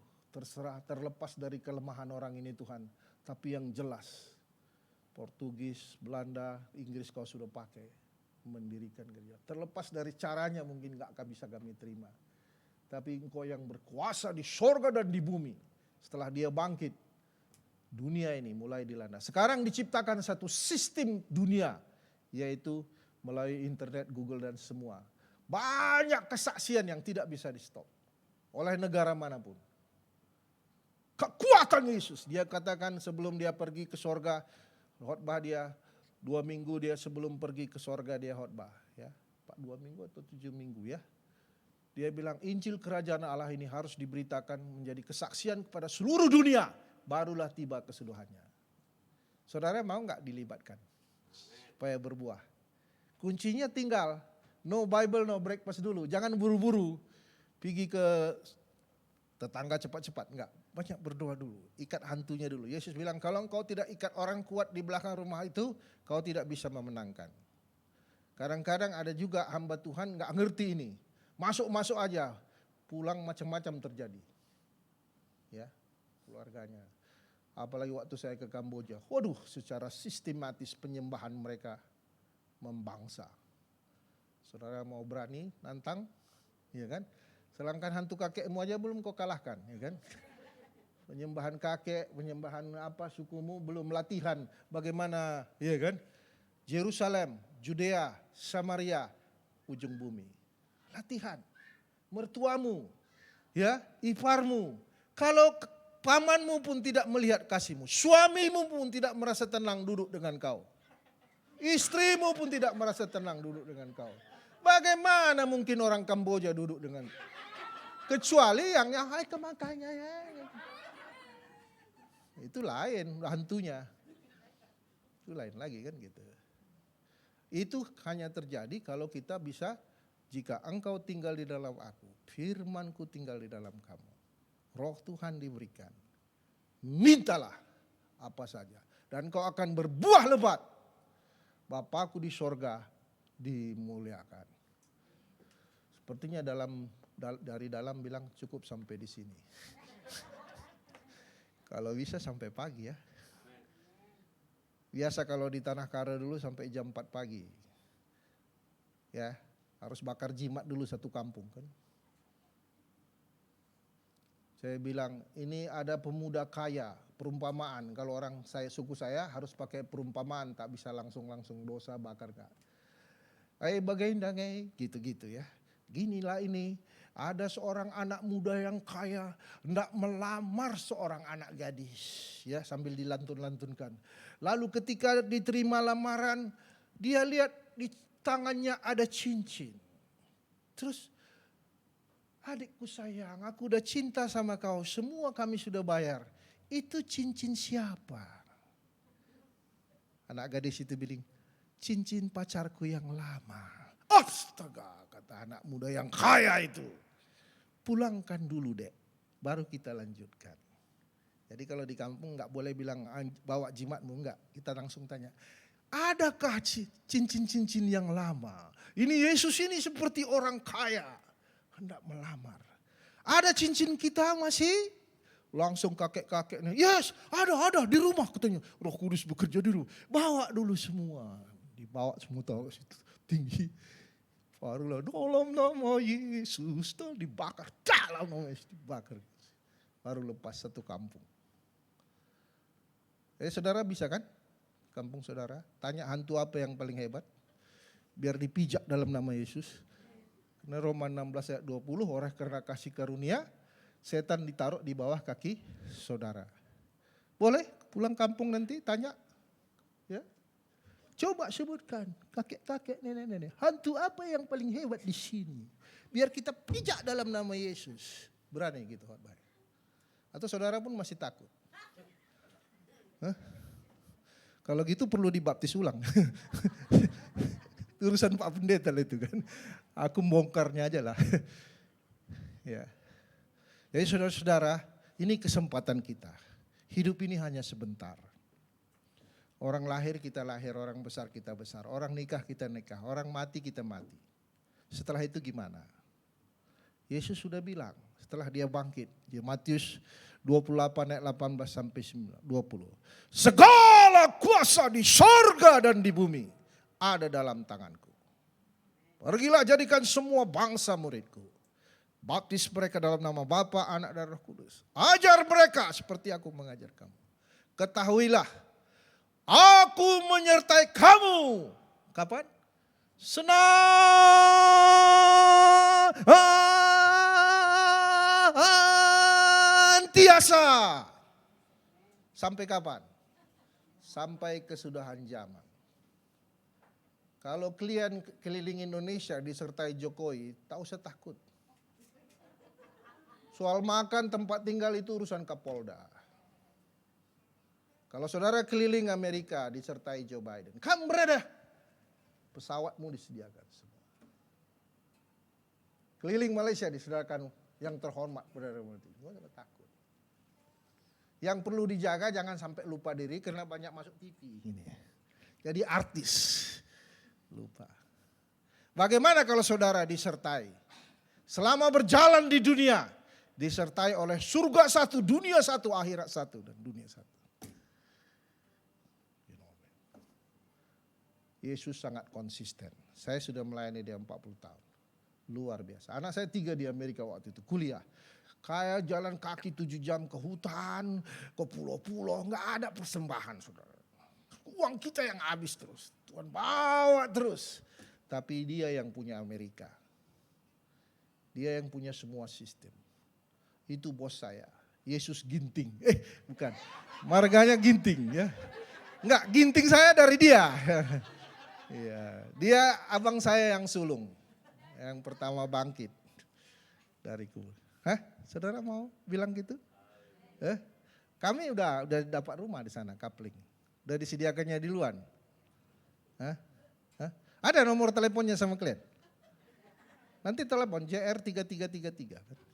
Speaker 5: terlepas dari kelemahan orang ini Tuhan. Tapi yang jelas, Portugis, Belanda, Inggris kau sudah pakai mendirikan gereja. Terlepas dari caranya mungkin gak bisa kami terima. Tapi engkau yang berkuasa di sorga dan di bumi. Setelah dia bangkit, dunia ini mulai dilanda. Sekarang diciptakan satu sistem dunia, yaitu melalui internet, Google dan semua. Banyak kesaksian yang tidak bisa di stop oleh negara manapun. Kekuatan Yesus, dia katakan sebelum dia pergi ke sorga, khotbah dia 2 minggu dia sebelum pergi ke sorga dia khotbah. Ya, 2 minggu atau 7 minggu ya. Dia bilang Injil kerajaan Allah ini harus diberitakan menjadi kesaksian kepada seluruh dunia. Barulah tiba kesudahannya. Saudara mau gak dilibatkan? Supaya berbuah. Kuncinya tinggal, no Bible, no breakfast dulu. Jangan buru-buru pergi ke tetangga cepat-cepat. Enggak, banyak berdoa dulu. Ikat hantunya dulu. Yesus bilang kalau engkau tidak ikat orang kuat di belakang rumah itu, kau tidak bisa memenangkan. Kadang-kadang ada juga hamba Tuhan gak ngerti ini. Masuk-masuk aja, pulang macam-macam terjadi. Ya, keluarganya. Apalagi waktu saya ke Kamboja. Waduh, secara sistematis penyembahan mereka membangsa. Saudara mau berani nantang, ya kan? Sedangkan hantu kakekmu aja belum kau kalahkan, ya kan? Penyembahan kakek, penyembahan apa sukumu belum latihan. Bagaimana, ya kan? Yerusalem, Judea, Samaria, ujung bumi. Latihan. Mertuamu, ya, iparmu. Kalau pamanmu pun tidak melihat kasihmu, suamimu pun tidak merasa tenang duduk dengan kau. Istrimu pun tidak merasa tenang duduk dengan kau. Bagaimana mungkin orang Kamboja duduk dengan, kecuali yang hai kemakanya ya. Itu lain hantunya. Itu lain lagi kan gitu. Itu hanya terjadi kalau kita bisa, jika engkau tinggal di dalam aku, firmanku tinggal di dalam kamu. Roh Tuhan diberikan. Mintalah apa saja. Dan kau akan berbuah lebat. Bapakku di sorga dimuliakan. Sepertinya dari dalam bilang cukup sampai di sini. Kalau bisa sampai pagi ya. Biasa kalau di Tanah Kara dulu sampai jam 4 pagi. Ya, harus bakar jimat dulu satu kampung kan. Saya bilang ini ada pemuda kaya, perumpamaan. Kalau orang suku saya harus pakai perumpamaan, tak bisa langsung dosa bakar kak. Bagaimana gitu-gitu ya. Ginilah ini, ada seorang anak muda yang kaya hendak melamar seorang anak gadis, ya sambil dilantun-lantunkan. Lalu ketika diterima lamaran, dia lihat di tangannya ada cincin. Terus, adikku sayang, aku udah cinta sama kau, semua kami sudah bayar. Itu cincin siapa? Anak gadis itu bilang, cincin pacarku yang lama. Astaga, kata anak muda yang kaya itu. Pulangkan dulu dek, baru kita lanjutkan. Jadi kalau di kampung gak boleh bilang bawa jimatmu, enggak. Kita langsung tanya, adakah cincin-cincin yang lama? Ini Yesus ini seperti orang kaya. Hendak melamar. Ada cincin kita masih? Langsung kakek-kakeknya, yes ada di rumah katanya. Roh Kudus bekerja di rumah. Bawa dulu semua. Dibawa semua tahu situ tinggi. Barulah dalam nama Yesus. Dibakar. Dalam nama Yesus dibakar. Baru lepas satu kampung. Saudara bisa kan? Kampung saudara. Tanya hantu apa yang paling hebat. Biar dipijak dalam nama Yesus. Karena Roma 16 ayat 20, oleh karena kasih karunia, setan ditaruh di bawah kaki saudara. Boleh? Pulang kampung nanti tanya. Ya. Coba sebutkan kakek-kakek, nenek-nenek. Hantu apa yang paling hebat di sini? Biar kita pijak dalam nama Yesus. Berani gitu khotbah. Atau saudara pun masih takut? Hah? Kalau gitu perlu dibaptis ulang. Urusan Pak Pendeta itu kan. Aku bongkarnya aja lah. Ya. Jadi saudara-saudara, ini kesempatan kita. Hidup ini hanya sebentar. Orang lahir kita lahir, orang besar kita besar. Orang nikah kita nikah, orang mati kita mati. Setelah itu gimana? Yesus sudah bilang setelah dia bangkit. Di Matius 28 ayat 18 sampai 20. Segala kuasa di sorga dan di bumi ada dalam tanganku. Pergilah jadikan semua bangsa muridku. Baptis mereka dalam nama Bapa, Anak dan Roh Kudus. Ajar mereka seperti aku mengajar kamu. Ketahuilah, aku menyertai kamu. Kapan? Senantiasa. Sampai kapan? Sampai kesudahan zaman. Kalau kalian keliling Indonesia disertai Jokowi, tak usah takut. Soal makan, tempat tinggal itu urusan Kapolda. Kalau saudara keliling Amerika disertai Joe Biden, kamu berada, pesawatmu disediakan semua. Keliling Malaysia disediakan yang terhormat, Perdana Menteri. Nggak usah takut. Yang perlu dijaga jangan sampai lupa diri karena banyak masuk TV. Ini. Jadi artis, lupa. Bagaimana kalau saudara disertai? Selama berjalan di dunia, disertai oleh surga satu, dunia satu, akhirat satu, dan dunia satu. Yesus sangat konsisten. Saya sudah melayani dia 40 tahun. Luar biasa. Anak saya 3 di Amerika waktu itu, kuliah. Kayak jalan kaki 7 jam ke hutan, ke pulau-pulau, nggak ada persembahan, saudara. Uang kita yang habis terus. Tuhan bawa terus. Tapi dia yang punya Amerika. Dia yang punya semua sistem. Itu bos saya, Yesus Ginting. Bukan, marganya Ginting ya. Enggak, Ginting saya dari dia. Iya, dia abang saya yang sulung, yang pertama bangkit dari kubur. Hah? Saudara mau bilang gitu? Kami udah dapat rumah di sana, kapling. Udah disediakannya di luar. Hah? Ada nomor teleponnya sama kalian? Nanti telepon JR 3333.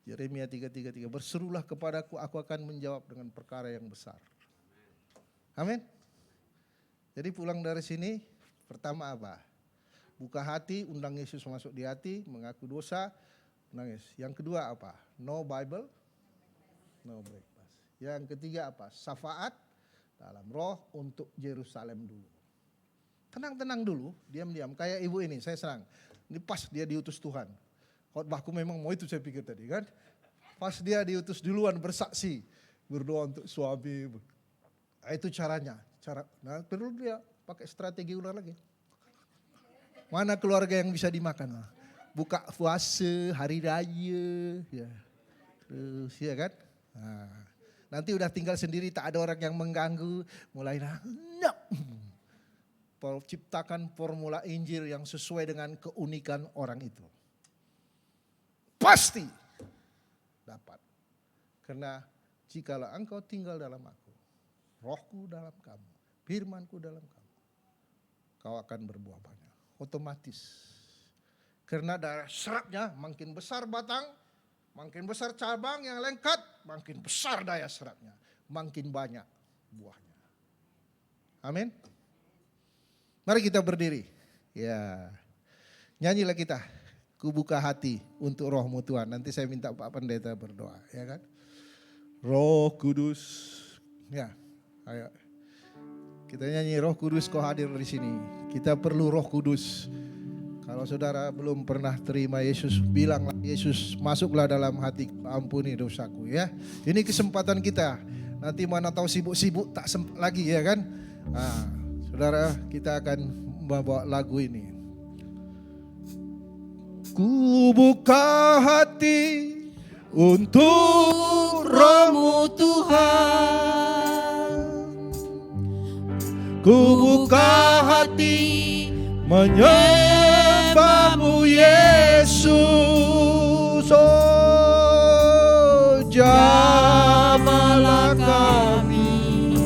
Speaker 5: Yeremia 3:3, berserulah kepadaku, aku akan menjawab dengan perkara yang besar. Amin. Jadi pulang dari sini, pertama apa? Buka hati, undang Yesus masuk di hati, mengaku dosa, nangis. Yang kedua apa? No Bible, no breakfast. Yang ketiga apa? Syafaat dalam roh untuk Yerusalem dulu. Tenang-tenang dulu, diam-diam. Kayak ibu ini, saya senang. Ini pas dia diutus Tuhan. Khotbahku memang mau itu saya pikir tadi kan. Pas dia diutus duluan bersaksi. Berdoa untuk suami. Nah, itu caranya. Nah, perlu dia pakai strategi ulang lagi. Mana keluarga yang bisa dimakan? Buka puasa, hari raya. Ya. Terus ya kan. Nah, nanti udah tinggal sendiri tak ada orang yang mengganggu. Mulai ciptakan formula Injil yang sesuai dengan keunikan orang itu. Pasti dapat. Karena jikalau engkau tinggal dalam aku, rohku dalam kamu, firmanku dalam kamu, kau akan berbuah banyak. Otomatis. Karena darah serapnya makin besar batang, makin besar cabang yang lengket, makin besar daya serapnya, makin banyak buahnya. Amin. Mari kita berdiri. Ya. Nyanyilah kita. Ku buka hati untuk rohmu Tuhan. Nanti saya minta Pak Pendeta berdoa, ya kan? Roh Kudus. Ya, ayo. Kita nyanyi Roh Kudus kau hadir di sini. Kita perlu Roh Kudus. Kalau saudara belum pernah terima Yesus, bilanglah Yesus, masuklah dalam hatiku, ampuni dosaku ya. Ini kesempatan kita. Nanti mana tahu sibuk-sibuk tak sempat lagi ya kan? Nah, saudara, kita akan membawa lagu ini. Ku buka hati untuk rohmu Tuhan. ku buka hati menyembahmu Yesus. Oh, jamahlah kami,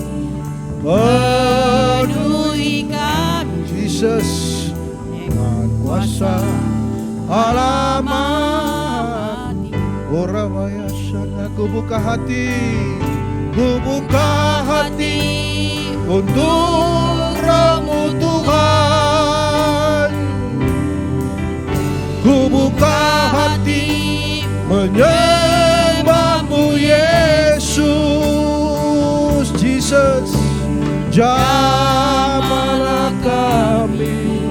Speaker 5: penuhi kami Jesus dengan kuasa alamat. Oramaya sana, ku buka hati, ku buka hati untuk Roh-Mu Tuhan. Ku buka hati menyembahmu Yesus. Jesus, jamahlah kami,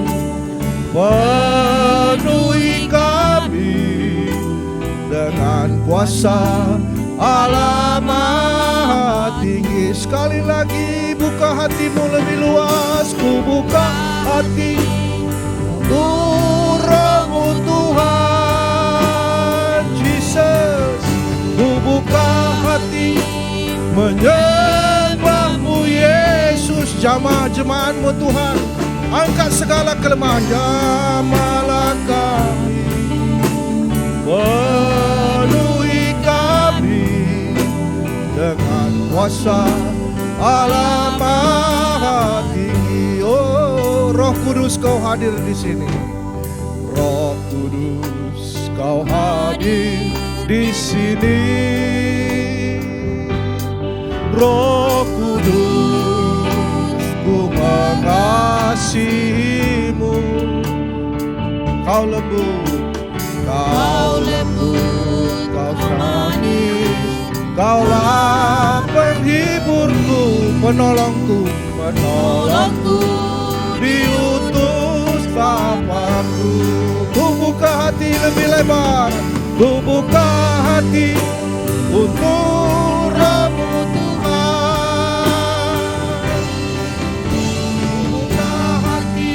Speaker 5: penuhi kami dengan kuasa alamat tinggi. Sekali lagi, buka hatimu lebih luas. Ku buka hati untuk Roh-Mu Tuhan. Jesus, ku buka hati menyembahmu Yesus. Jemaat-jemaatmu Tuhan, angkat segala kelemahan. Jamahlah kami, penuhi kami dengan kuasa alamat tinggi. Oh, Roh Kudus, kau hadir di sini. Roh Kudus, kau hadir di sini. Roh Kudus, ku mengasihimu. Kau lembut, kau lembut, kau manis, kaulah penghiburku, penolongku, penolongku, diutus Bapakku. Ku buka hati lebih lebar, ku buka hati untuk Roh-Mu Tuhan. Ku buka hati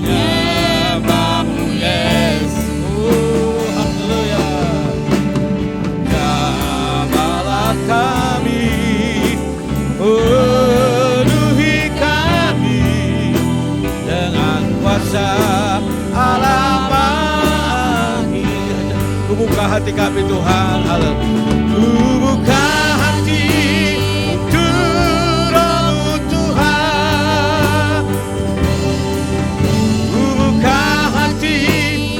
Speaker 5: menyembahmu Yesus. Oh, haleluya. Jamahlah kami, penuhi kami dengan kuasa alamat. Ku buka hati kami Tuhan, haleluya. Ku buka hati untuk Roh-Mu Tuhan. Ku buka hati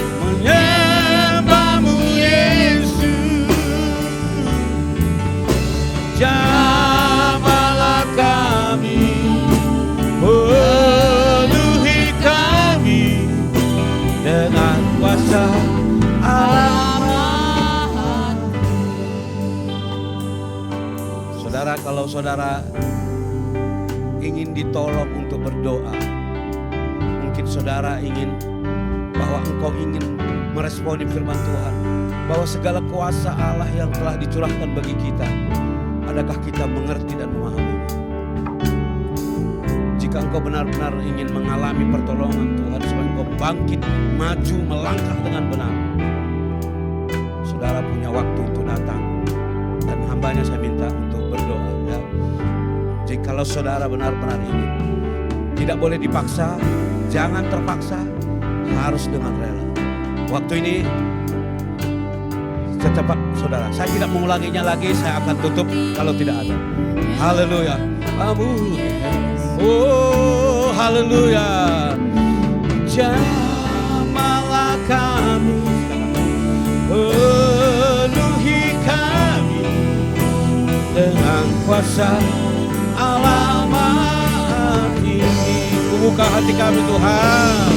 Speaker 5: menyembahmu Yesus. Jamahlah kami, penuhi kami dengan kuasa alamat. Saudara, kalau saudara ingin ditolong untuk berdoa, mungkin saudara ingin bahwa engkau ingin meresponi firman Tuhan, bahwa segala kuasa Allah yang telah dicurahkan bagi kita, adakah kita mengerti dan memahami? Jika engkau benar-benar ingin mengalami pertolongan Tuhan supaya engkau bangkit, maju, melangkah dengan benar, saudara punya waktu untuk datang, dan hambanya saya minta untuk berdoa ya. Jikalau saudara benar-benar ingin, tidak boleh dipaksa, jangan terpaksa, harus dengan rela. Waktu ini secepat saudara, saya tidak mengulanginya lagi, saya akan tutup kalau tidak ada. Haleluya. Oh, haleluya. Jamahlah kami, penuhi kami dengan kuasa alamat ini. Ku buka hati kami Tuhan,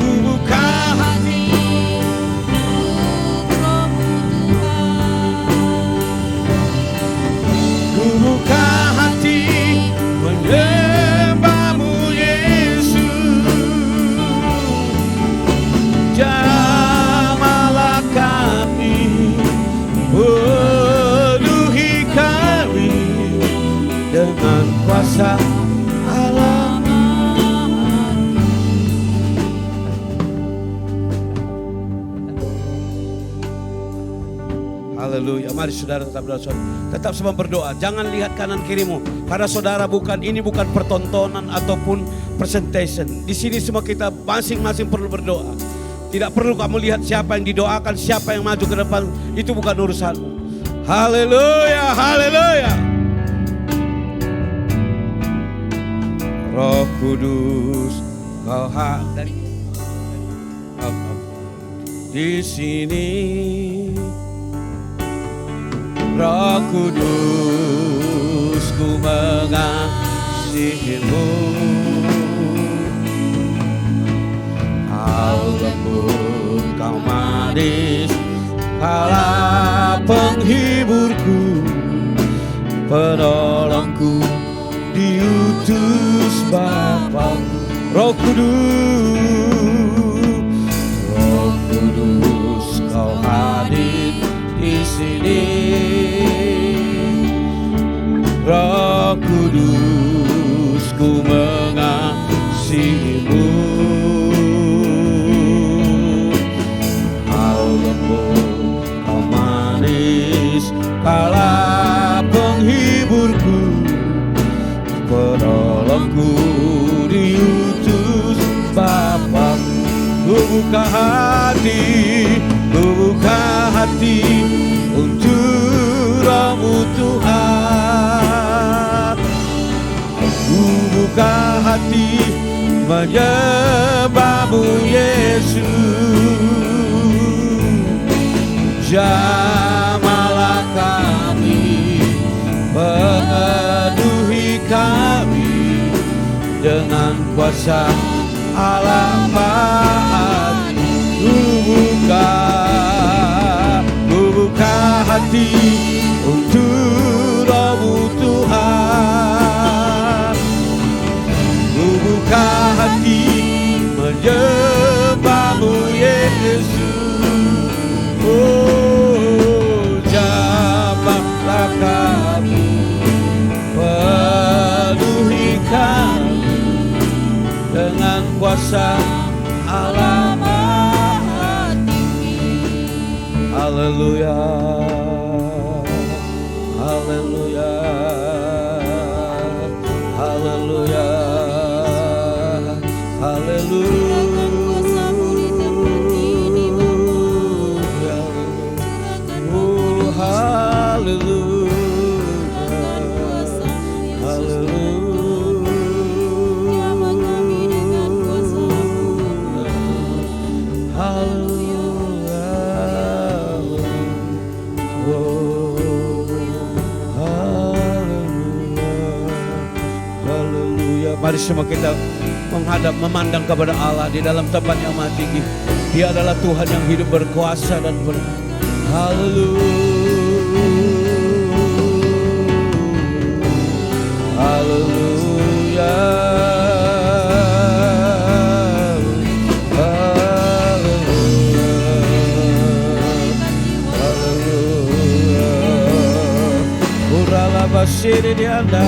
Speaker 5: ku buka hati untuk Roh-Mu Tuhan. Ku buka hati menyembahmu Yesus. Jamahlah kami, penuhi kami dengan kuasa alamat.
Speaker 1: Haleluya. Mari saudara tetap sama berdoa. Jangan lihat kanan kirimu. Karena saudara ini bukan pertontonan ataupun presentation. Di sini semua kita masing-masing perlu berdoa. Tidak perlu kamu lihat siapa yang didoakan, siapa yang maju ke depan. Itu bukan urusanmu. Haleluya, haleluya. Roh Kudus, kau hadir di sini. Roh Kudus, ku mengasihimu. Kau lembut, kau manis, kaulah penghiburku, penolongku, diutus Bapa. Roh Kudus, kau hadir di sini. Roh Kudus, ku mengasihimu. Kau lembut, kau manis, kaulah penghiburku, penolongku, diutus Bapa. Ku buka hati untuk Roh-Mu Tuhan. Ku buka hati menyembah-Mu Yesus. Jamahlah kami, penuhi kami dengan kuasa Allah Maha. Ku buka hati untuk Roh-Mu Tuhan. Ku buka hati menyembah-Mu Yesus. Oh, jamahlah kami, penuhi kami dengan kuasa Allah Maha Tinggi. Haleluya, haleluya, haleluya, haleluya. Oh, haleluya, mari semua kita menghadap, memandang kepada Allah di dalam tempat yang maha tinggi. Dia adalah Tuhan yang hidup, berkuasa dan benar. Haleluya, haleluya, haleluya, haleluya. Urala basiri di anda.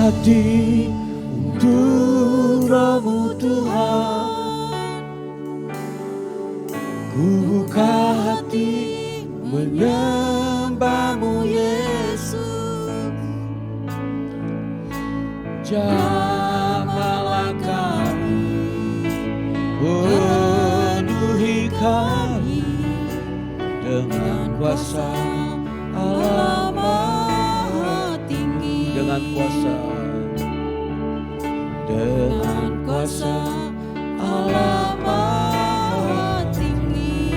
Speaker 1: Hati untuk Roh-Mu Tuhan. Ku buka hati menyembah-Mu Yesus. Jamahlah kami, penuhi kami dengan kuasa Allah Maha Tinggi. Dengan kuasa Allah Maha Tinggi.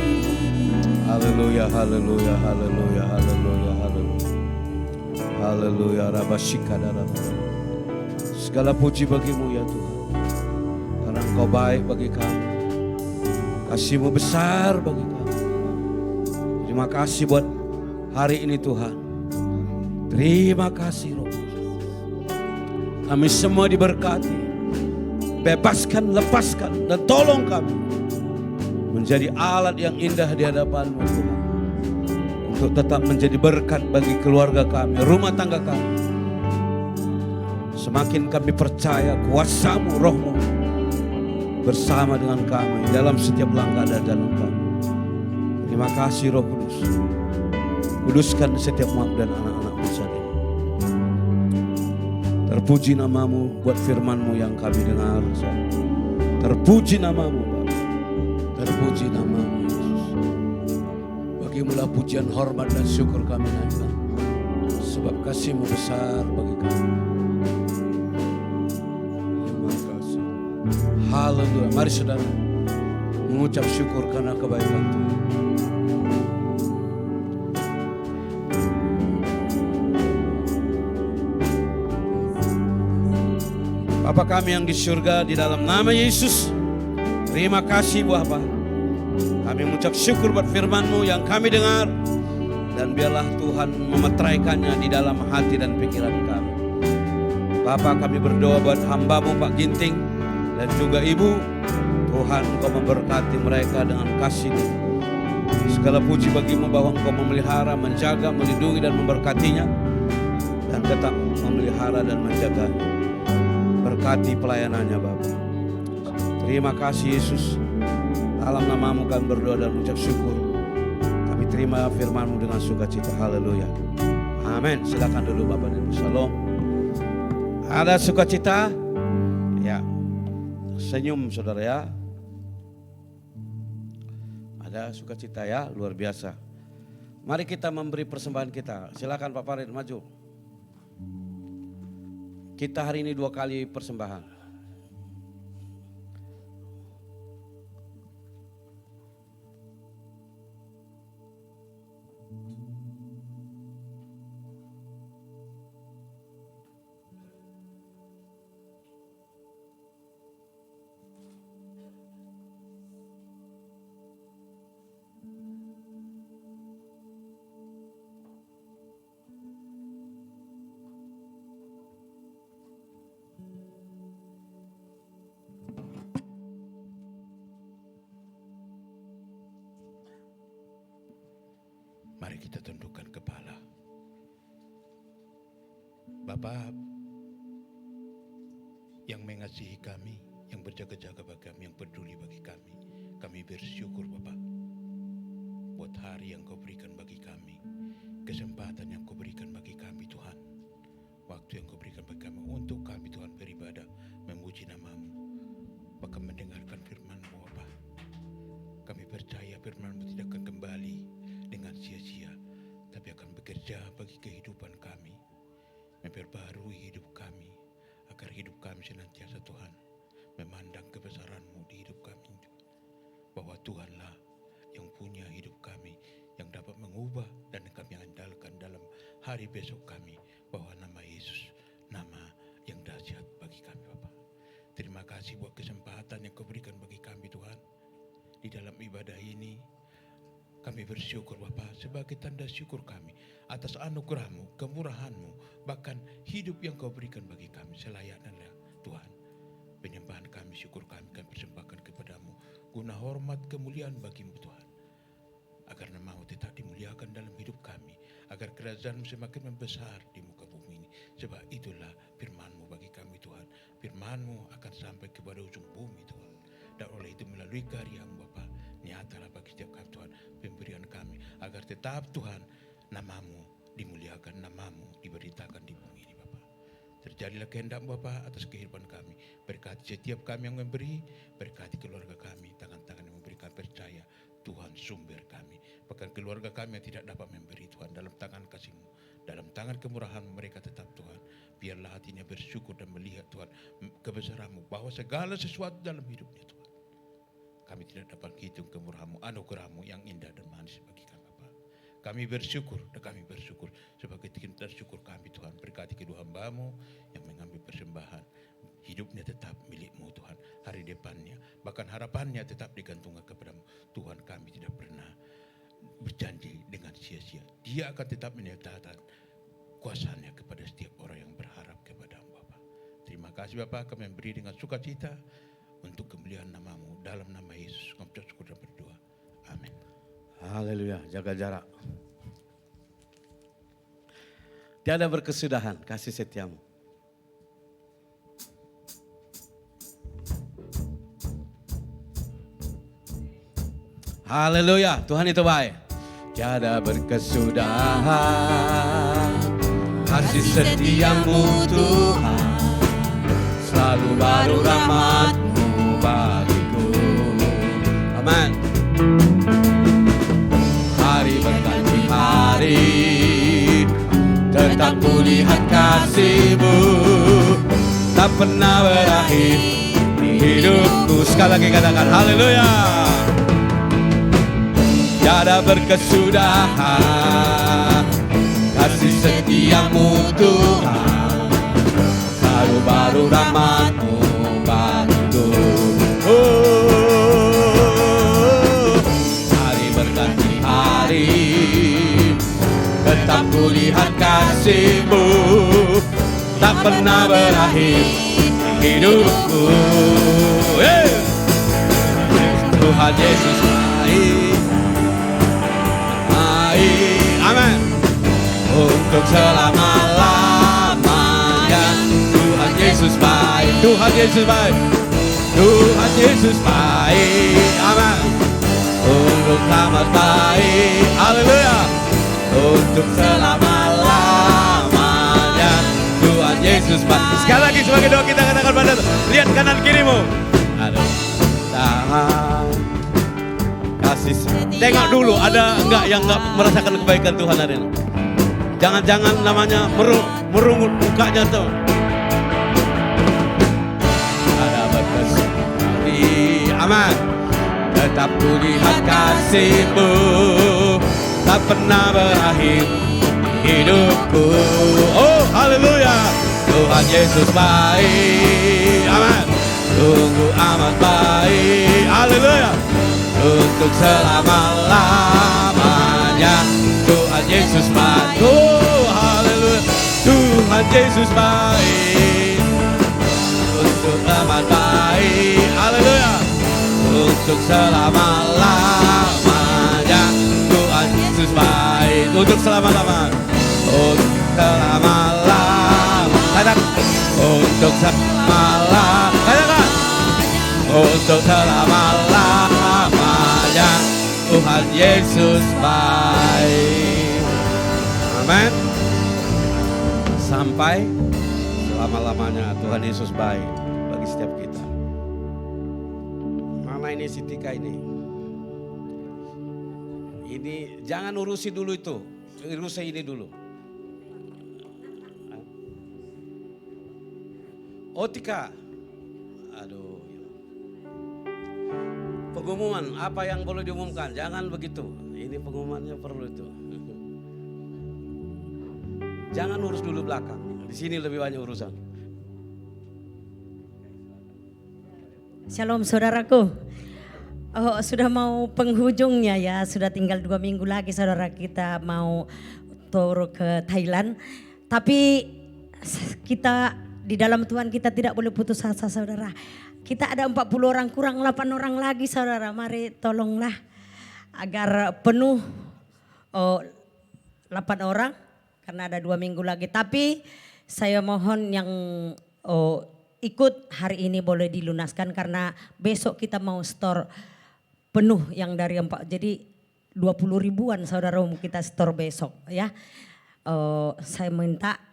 Speaker 1: Haleluya, haleluya, haleluya, haleluya, haleluya, haleluya. Rabashikadara. Segala puji bagimu ya Tuhan, karena Engkau baik bagi kami, kasih-Mu besar bagi kami. Terima kasih buat hari ini Tuhan. Terima kasih Roh Kudus. Kami semua diberkati. Bebaskan, lepaskan, dan tolong kami menjadi alat yang indah di hadapan-Mu Tuhan. Untuk tetap menjadi berkat bagi keluarga kami, rumah tangga kami. Semakin kami percaya kuasa-Mu, Roh-Mu bersama dengan kami dalam setiap langkah dan jalan kami. Terima kasih Roh Kudus. Kuduskan setiap umat dan anak-anak-Mu saat ini. Terpuji nama-Mu buat firman-Mu yang kami dengar. Terpuji nama-Mu Bapa. Terpuji nama-Mu Yesus. Bagimu-lah pujian, hormat dan syukur kami naikkan. Sebab kasih-Mu besar bagi kami. Terima kasih. Haleluya. Mari saudara mengucap syukur karena kebaikan Tuhan. Bapa kami yang di surga, di dalam nama Yesus, terima kasih Bapa. Kami mengucap syukur buat firman-Mu yang kami dengar, dan biarlah Tuhan memetraikannya di dalam hati dan pikiran kami. Bapa, kami berdoa buat hamba-Mu Pak Ginting dan juga Ibu. Tuhan, Engkau memberkati mereka dengan kasih-Mu. Segala puji bagi-Mu bahwa Engkau memelihara, menjaga, melindungi dan memberkatinya, dan tetap memelihara dan menjaganya. Berkati pelayanannya Bapa. Terima kasih Yesus. Dalam nama-Mu kami berdoa dan mengucap syukur. Kami terima firman-Mu dengan sukacita. Haleluya. Amin. Silakan dulu Bapak dan Ibu. Shalom. Ada sukacita? Ya. Senyum saudara ya. Ada sukacita ya, luar biasa. Mari kita memberi persembahan kita. Silakan Pak Farid maju. Kita hari ini 2 kali persembahan.
Speaker 6: Mari kita tundukkan kepala. Bapa yang mengasihi kami, yang berjaga-jaga bagi kami, yang peduli bagi kami bersyukur Bapa buat hari yang Kau berikan bagi kami, kesempatan yang Kau berikan bagi kami Tuhan, waktu yang Kau berikan bagi kami untuk kami Tuhan beribadah, memuji nama-Mu, bahkan mendengarkan firman-Mu Bapa. Kami percaya firman-Mu tidak akan kembali dengan sia-sia, tapi akan bekerja bagi kehidupan kami, memperbarui hidup kami, agar hidup kami senantiasa Tuhan memandang kebesaran-Mu di hidup kami, bahwa Tuhanlah yang punya hidup kami, yang dapat mengubah dan kami andalkan dalam hari besok kami, bahwa nama Yesus, nama yang dahsyat bagi kami Bapa. Terima kasih buat kesempatan yang Kau berikan bagi kami Tuhan. Di dalam ibadah ini kami bersyukur Bapa, sebagai tanda syukur kami atas anugerah-Mu, kemurahan-Mu, bahkan hidup yang Kau berikan bagi kami selayaknya Tuhan. Penyembahan kami, syukur kami persembahkan kepada-Mu, guna hormat kemuliaan bagi-Mu Tuhan. Agar nama-Mu tetap dimuliakan dalam hidup kami, agar kerajaan-Mu semakin membesar di muka bumi ini. Sebab itulah firman-Mu bagi kami Tuhan. Firman-Mu akan sampai kepada ujung bumi Tuhan. Dan oleh itu melalui karya-Mu Bapa, nyatalah bagi setiap kami Tuhan pemberian kami, agar tetap Tuhan nama-Mu dimuliakan, nama-Mu diberitakan di bumi ini Bapa. Terjadilah kehendak Bapa atas kehidupan kami. Berkati setiap kami yang memberi, berkati keluarga kami, tangan-tangan yang memberikan percaya Tuhan sumber kami. Bahkan keluarga kami yang tidak dapat memberi Tuhan, dalam tangan kasih-Mu, dalam tangan kemurahan mereka tetap Tuhan. Biarlah hatinya bersyukur dan melihat Tuhan kebesaran-Mu, bahwa segala sesuatu dalam hidupnya Tuhan. Kami tidak dapat hitung kemurahan-Mu, anugerah-Mu yang indah dan manis bagi kami Bapa. Kami bersyukur dan kami bersyukur sebagai kita syukur kami Tuhan. Berkati kedua hamba-Mu yang mengambil persembahan. Hidupnya tetap milik-Mu Tuhan. Hari depannya, bahkan harapannya tetap digantungkan kepada-Mu. Tuhan, kami tidak pernah berjanji dengan sia-sia. Dia akan tetap menyatakan kuasanya kepada setiap orang yang berharap kepada Bapa. Terima kasih Bapa, kami beri dengan sukacita untuk kemuliaan nama-Mu dalam nama Yesus. Kami bersyukur dan berdoa. Amin.
Speaker 1: Haleluya, jaga jarak. Tiada berkesudahan kasih setiamu. Haleluya, Tuhan itu baik. Tiada berkesudahan kasih setiamu Tuhan. Selalu baru rahmat-Mu bagiku. Amin. Hari berganti hari, tetap kulihat kasih-Mu, tak pernah berakhir di hidupku. Sekali lagi katakan haleluya. Tiada berkesudahan kasih setiamu Tuhan. Selalu baru rahmat-Mu bagiku. Hari berganti hari, tetap kulihat kasih-Mu, tak pernah berakhir di hidupku. Tuhan Yesus baik. Amin. Untuk selama-lamanya Tuhan Yesus baik. Tuhan Yesus baik. Tuhan Yesus baik. Amin. Untuk selamat baik. Haleluya. Untuk selama-lamanya Tuhan Yesus baik. Sekali lagi sebagai doa kita katakan pada lihat kanan kirimu. Aduh. Tahan. Kasih. Tengok dulu ada enggak yang enggak merasakan kebaikan Tuhan hari ini. Jangan-jangan namanya merungut mukanya tuh. Ada berkesudahan. Aman. Tetap kulihat kasih-Mu, tak pernah berakhir hidupku. Oh haleluya. Tuhan Yesus baik. Aman. Sungguh amat baik. Haleluya. Untuk selama-lamanya Tuhan Yesus baik. Oh haleluya. Tuhan Yesus baik. Untuk amat baik. Haleluya. Untuk selama-lamanya Tuhan Yesus baik. Untuk selama-lamanya. Untuk selama-lamanya. Untuk selama-lamanya. Katakan. Untuk selama-lamanya Tuhan Yesus baik. Amin. Sampai selama-lamanya Tuhan Yesus baik bagi setiap kita. Mana ini si Tika ini? Ini jangan urusi dulu itu, urusi ini dulu. Oh Tika, aduh. Pengumuman, apa yang boleh diumumkan? Jangan begitu. Ini pengumumannya perlu itu. Jangan urus dulu belakang. Di sini lebih banyak urusan.
Speaker 7: Shalom saudaraku. Oh, sudah mau penghujungnya ya. Sudah tinggal 2 minggu lagi saudara kita mau tur ke Thailand. Tapi kita di dalam Tuhan kita tidak boleh putus asa saudara. Kita ada 40 orang kurang 8 orang lagi saudara. Mari tolonglah agar penuh 8 orang karena ada 2 minggu lagi. Tapi saya mohon yang ikut hari ini boleh dilunaskan karena besok kita mau store penuh yang dari 4. Jadi 20 ribuan saudara kita store besok ya. Saya minta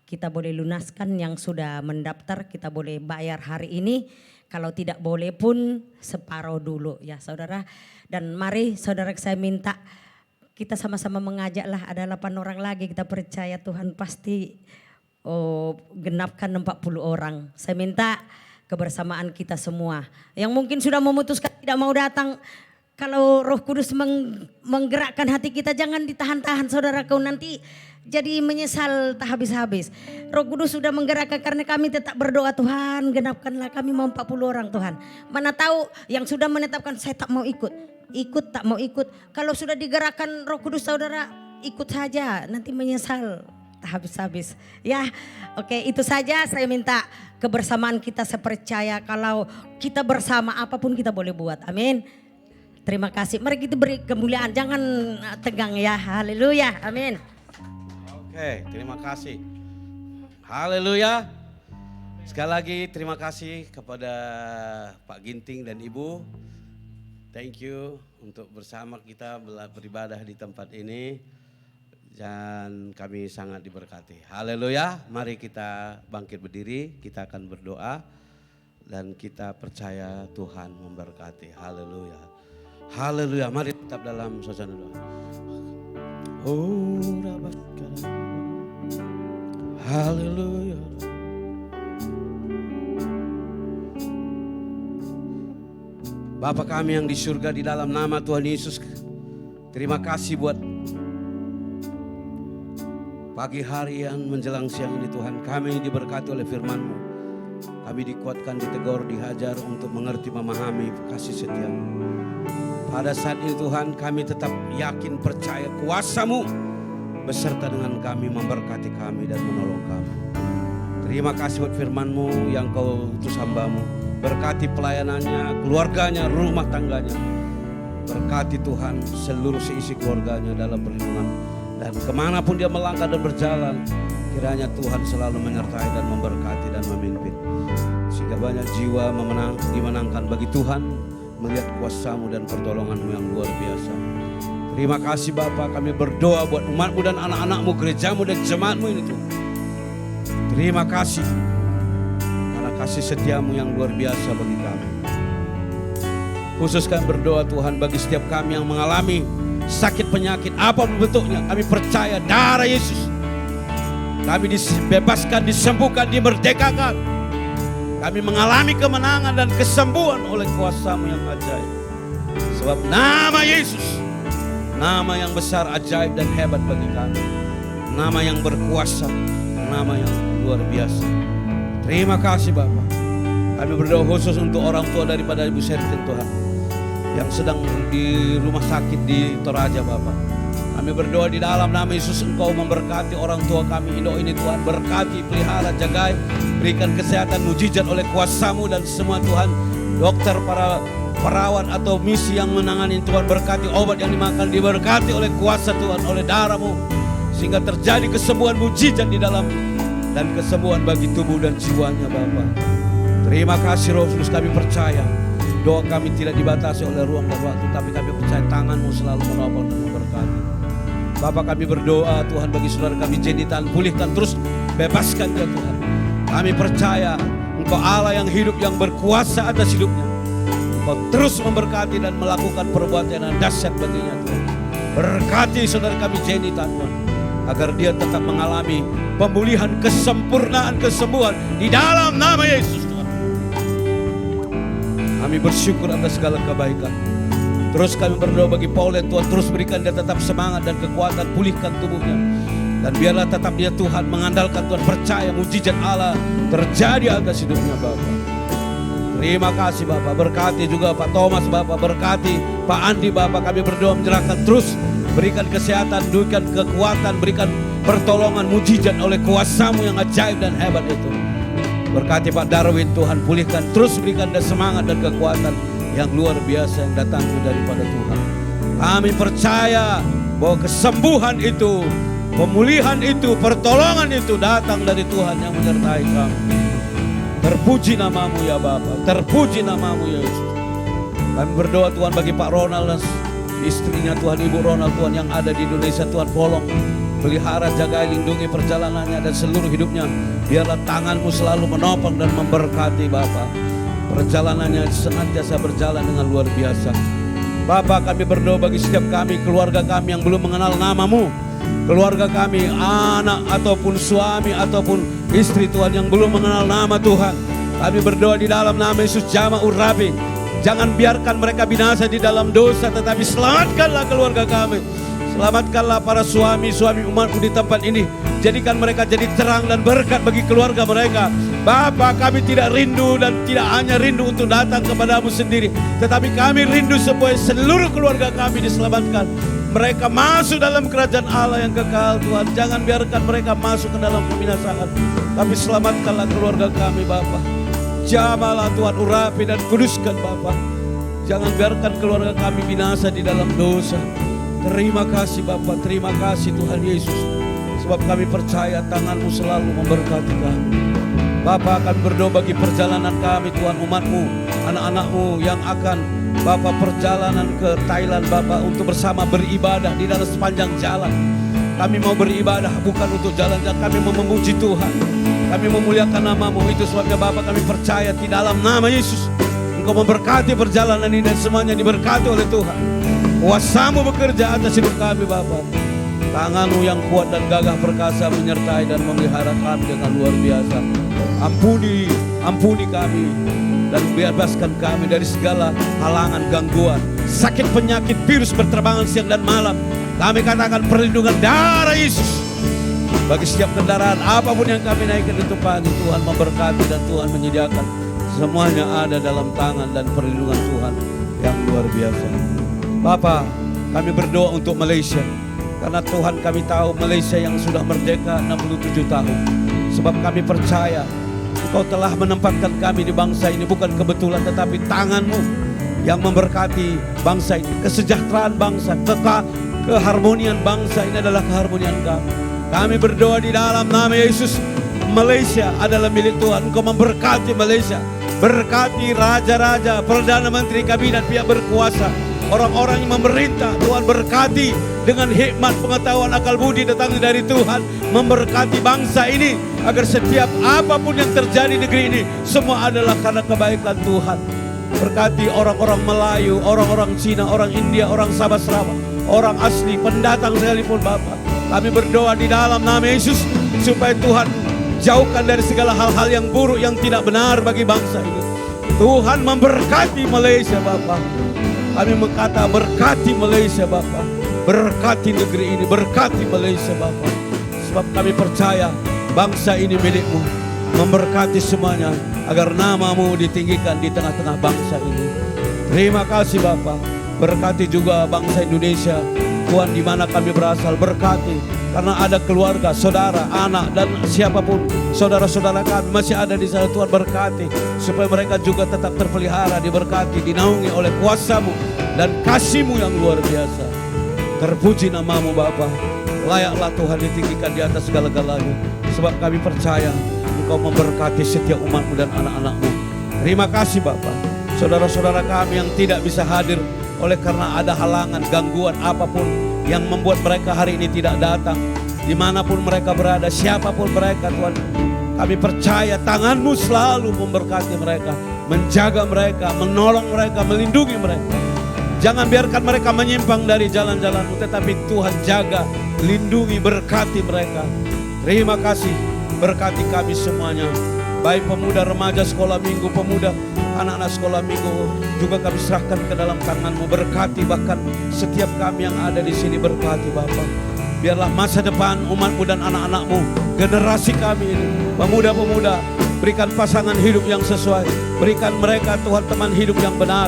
Speaker 7: kita boleh lunaskan yang sudah mendaftar, kita boleh bayar hari ini. Kalau tidak boleh pun separuh dulu ya saudara. Dan mari saudara saya minta kita sama-sama mengajaklah ada 8 orang lagi. Kita percaya Tuhan pasti genapkan 40 orang. Saya minta kebersamaan kita semua. Yang mungkin sudah memutuskan tidak mau datang. Kalau Roh Kudus menggerakkan hati kita jangan ditahan-tahan saudaraku, nanti jadi menyesal tak habis-habis. Roh Kudus sudah menggerakkan karena kami tetap berdoa, Tuhan genapkanlah kami mau 40 orang Tuhan. Mana tahu yang sudah menetapkan saya tak mau ikut tak mau ikut. Kalau sudah digerakkan Roh Kudus saudara ikut saja, nanti menyesal tak habis-habis. Ya oke, itu saja saya minta kebersamaan kita. Saya percaya kalau kita bersama apapun kita boleh buat, amin. Terima kasih. Mari kita beri kemuliaan, jangan tegang ya. Haleluya, amin.
Speaker 1: Oke, terima kasih. Haleluya. Sekali lagi terima kasih kepada Pak Ginting dan Ibu. Thank you untuk bersama kita beribadah di tempat ini. Dan kami sangat diberkati. Haleluya. Mari kita bangkit berdiri, kita akan berdoa. Dan kita percaya Tuhan memberkati. Haleluya. Haleluya, mari tetap dalam suasana doa. Oh, haleluya. Bapa kami yang di surga, di dalam nama Tuhan Yesus, terima kasih buat pagi hari yang menjelang siang ini Tuhan. Kami diberkati oleh firman-Mu. Kami dikuatkan, ditegur, dihajar untuk mengerti, memahami kasih setia-Mu. Pada saat ini Tuhan kami tetap yakin percaya kuasa-Mu beserta dengan kami, memberkati kami dan menolong kami. Terima kasih buat firman-Mu yang Kau utus hamba-Mu. Berkati pelayanannya, keluarganya, rumah tangganya. Berkati Tuhan seluruh seisi keluarganya dalam perlindungan. Dan kemanapun dia melangkah dan berjalan, kiranya Tuhan selalu menyertai dan memberkati dan memimpin. Sehingga banyak jiwa dimenangkan bagi Tuhan, melihat kuasa-Mu dan pertolongan-Mu yang luar biasa. Terima kasih Bapa, kami berdoa buat umat-Mu dan anak-anak-Mu, gereja-Mu dan jemaat-Mu ini Tuhan. Terima kasih karena kasih setia-Mu yang luar biasa bagi kami. Khusus kami berdoa Tuhan bagi setiap kami yang mengalami sakit penyakit apapun bentuknya, kami percaya darah Yesus. Kami dibebaskan, disembuhkan, dimerdekakan. Kami mengalami kemenangan dan kesembuhan oleh kuasa-Mu yang ajaib. Sebab nama Yesus, nama yang besar, ajaib dan hebat bagi kami. Nama yang berkuasa, nama yang luar biasa. Terima kasih Bapak. Kami berdoa khusus untuk orang tua daripada Ibu Sertin Tuhan, yang sedang di rumah sakit di Toraja Bapak. Kami berdoa di dalam nama Yesus, Engkau memberkati orang tua kami Indo ini Tuhan. Berkati, pelihara, jagai, berikan kesehatan mujizat oleh kuasa-Mu dan semua Tuhan. Dokter, para perawat atau misi yang menangani Tuhan, berkati obat yang dimakan, diberkati oleh kuasa Tuhan, oleh darah-Mu. Sehingga terjadi kesembuhan mujizat di dalam dan kesembuhan bagi tubuh dan jiwanya Bapa. Terima kasih Roh Kudus, kami percaya doa kami tidak dibatasi oleh ruang dan waktu, tapi kami percaya tangan-Mu selalu menopang dan memberkati. Bapak kami berdoa Tuhan bagi saudara kami Jenitan, pulihkan terus, bebaskan dia Tuhan. Kami percaya Engkau Allah yang hidup, yang berkuasa atas hidupnya. Engkau terus memberkati dan melakukan perbuatan yang dahsyat baginya Tuhan. Berkati saudara kami Jenitan Tuhan, agar dia tetap mengalami pemulihan, kesempurnaan, kesembuhan di dalam nama Yesus Tuhan. Kami bersyukur atas segala kebaikan. Terus kami berdoa bagi Paul dan Tuhan, terus berikan dia tetap semangat dan kekuatan, pulihkan tubuhnya. Dan biarlah tetap dia Tuhan mengandalkan Tuhan, percaya mujizat Allah terjadi atas hidupnya Bapak. Terima kasih Bapak, berkati juga Pak Thomas Bapak, berkati Pak Andi Bapak, kami berdoa menyerahkan terus, berikan kesehatan, berikan kekuatan, berikan pertolongan mujizat oleh kuasa-Mu yang ajaib dan hebat itu. Berkati Pak Darwin Tuhan, pulihkan terus, berikan dia semangat dan kekuatan yang luar biasa yang datang daripada Tuhan. Kami percaya bahwa kesembuhan itu, pemulihan itu, pertolongan itu datang dari Tuhan yang menyertai kami. Terpuji nama-Mu ya Bapa, terpuji nama-Mu ya Yesus. Kami berdoa Tuhan bagi Pak Ronald dan istrinya Tuhan, Ibu Ronald Tuhan yang ada di Indonesia Tuhan, tolong pelihara, jaga, lindungi perjalanannya dan seluruh hidupnya. Biarlah tangan-Mu selalu menopang dan memberkati Bapa. Perjalanannya senantiasa berjalan dengan luar biasa. Bapak kami berdoa bagi setiap kami, keluarga kami yang belum mengenal nama-Mu. Keluarga kami, anak ataupun suami ataupun istri Tuhan yang belum mengenal nama Tuhan. Kami berdoa di dalam nama Yesus, Jama'ur Rabi. Jangan biarkan mereka binasa di dalam dosa, tetapi selamatkanlah keluarga kami. Selamatkanlah para suami-suami umatmu di tempat ini. Jadikan mereka jadi terang dan berkat bagi keluarga mereka. Bapa, kami tidak rindu dan tidak hanya rindu untuk datang kepadamu sendiri. Tetapi kami rindu supaya seluruh keluarga kami diselamatkan. Mereka masuk dalam kerajaan Allah yang kekal Tuhan. Jangan biarkan mereka masuk ke dalam kebinasaan. Tapi selamatkanlah keluarga kami Bapa. Jamalah Tuhan, urapi dan kuduskan Bapa. Jangan biarkan keluarga kami binasa di dalam dosa. Terima kasih Bapa, terima kasih Tuhan Yesus. Sebab kami percaya tangan-Mu selalu memberkati kami. Bapa, kami berdoa bagi perjalanan kami Tuhan, umat-Mu, anak-anak-Mu yang akan Bapa perjalanan ke Thailand Bapa untuk bersama beribadah di dalam sepanjang jalan. Kami mau beribadah bukan untuk jalan-jalan, kami mau memuji Tuhan. Kami memuliakan nama-Mu, itu sebabnya Bapa kami percaya di dalam nama Yesus Engkau memberkati perjalanan ini dan semuanya diberkati oleh Tuhan. Kuasa-Mu bekerja atas hidup kami Bapa. Tangan-Mu yang kuat dan gagah perkasa menyertai dan memelihara kami dengan luar biasa. Ampuni kami dan bebaskan kami dari segala halangan, gangguan, sakit, penyakit, virus berterbangan siang dan malam. Kami katakan perlindungan darah Yesus bagi setiap kendaraan apapun yang kami naikkan itu pagi. Tuhan memberkati dan Tuhan menyediakan semuanya ada dalam tangan dan perlindungan Tuhan yang luar biasa. Bapa, kami berdoa untuk Malaysia. Karena Tuhan kami tahu Malaysia yang sudah merdeka 67 tahun. Sebab kami percaya Engkau telah menempatkan kami di bangsa ini bukan kebetulan, tetapi tangan-Mu yang memberkati bangsa ini. Kesejahteraan bangsa, keharmonian bangsa ini adalah keharmonian kami. Kami berdoa di dalam nama Yesus. Malaysia adalah milik Tuhan. Engkau memberkati Malaysia. Berkati raja-raja, perdana menteri, kabinet, pihak berkuasa, orang-orang yang memerintah. Tuhan berkati dengan hikmat, pengetahuan, akal budi datangnya dari Tuhan. Memberkati bangsa ini agar setiap apapun yang terjadi di negeri ini semua adalah karena kebaikan Tuhan. Berkati orang-orang Melayu, orang-orang Cina, orang India, orang Sabah Sarawak, orang asli, pendatang sekalipun Bapa. Kami berdoa di dalam nama Yesus supaya Tuhan jauhkan dari segala hal-hal yang buruk yang tidak benar bagi bangsa ini. Tuhan memberkati Malaysia Bapa. Kami berkata berkati Malaysia Bapa. Berkati negeri ini, berkati Malaysia Bapa. Sebab kami percaya bangsa ini milik-Mu. Memberkati semuanya agar nama-Mu ditinggikan di tengah-tengah bangsa ini. Terima kasih Bapa. Berkati juga bangsa Indonesia. Tuhan, di mana kami berasal, berkati. Karena ada keluarga, saudara, anak, dan siapapun saudara-saudara kami masih ada di sana. Tuhan berkati supaya mereka juga tetap terpelihara, diberkati, dinaungi oleh kuasa-Mu dan kasih-Mu yang luar biasa. Terpuji nama-Mu Bapa. Layaklah Tuhan ditinggikan di atas segala-galanya. Sebab kami percaya Engkau memberkati setiap umat-Mu dan anak-anak-Mu. Terima kasih Bapa. Saudara-saudara kami yang tidak bisa hadir oleh karena ada halangan, gangguan apapun yang membuat mereka hari ini tidak datang. Dimanapun mereka berada, siapapun mereka Tuhan, kami percaya tangan-Mu selalu memberkati mereka, menjaga mereka, menolong mereka, melindungi mereka. Jangan biarkan mereka menyimpang dari jalan-jalan-Mu, tetapi Tuhan jaga, lindungi, berkati mereka. Terima kasih, berkati kami semuanya. Baik pemuda, remaja, sekolah minggu, pemuda, anak-anak sekolah minggu juga kami serahkan ke dalam tangan-Mu. Berkati bahkan setiap kami yang ada di sini, berkati Bapa. Biarlah masa depan umat-Mu dan anak-anak-Mu, generasi kami ini, pemuda-pemuda, berikan pasangan hidup yang sesuai. Berikan mereka Tuhan teman hidup yang benar.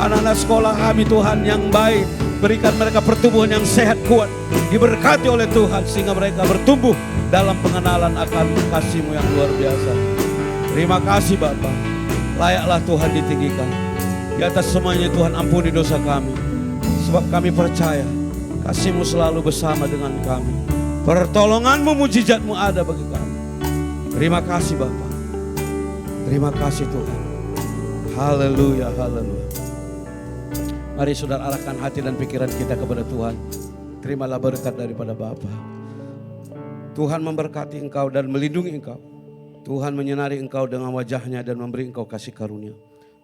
Speaker 1: Anak-anak sekolah kami Tuhan yang baik, berikan mereka pertumbuhan yang sehat, kuat, diberkati oleh Tuhan sehingga mereka bertumbuh dalam pengenalan akan kasih-Mu yang luar biasa. Terima kasih Bapa. Layaklah Tuhan ditinggikan. Di atas semuanya Tuhan ampuni dosa kami. Sebab kami percaya kasih-Mu selalu bersama dengan kami. Pertolongan-Mu, mujizat-Mu ada bagi kami. Terima kasih Bapa. Terima kasih Tuhan. Haleluya, haleluya. Mari saudara arahkan hati dan pikiran kita kepada Tuhan. Terimalah berkat daripada Bapa. Tuhan memberkati engkau dan melindungi engkau. Tuhan menyinari engkau dengan wajah-Nya dan memberi engkau kasih karunia.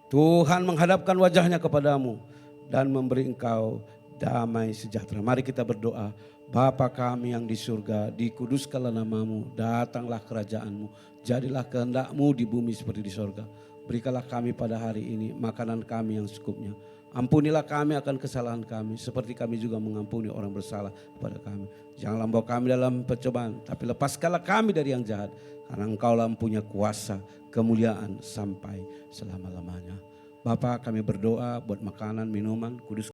Speaker 1: Tuhan menghadapkan wajah-Nya kepadamu dan memberi engkau damai sejahtera. Mari kita berdoa. Bapa kami yang di surga, dikuduskanlah namamu, datanglah kerajaanmu, jadilah kehendakmu di bumi seperti di surga. Berikanlah kami pada hari ini makanan kami yang secukupnya. Ampunilah kami akan kesalahan kami, seperti kami juga mengampuni orang bersalah kepada kami. Janganlah bawa kami dalam percobaan, tapi lepaskanlah kami dari yang jahat. Karena Engkaulah yang punya kuasa, kemuliaan sampai selama-lamanya. Bapa, kami berdoa buat makanan, minuman, kudus.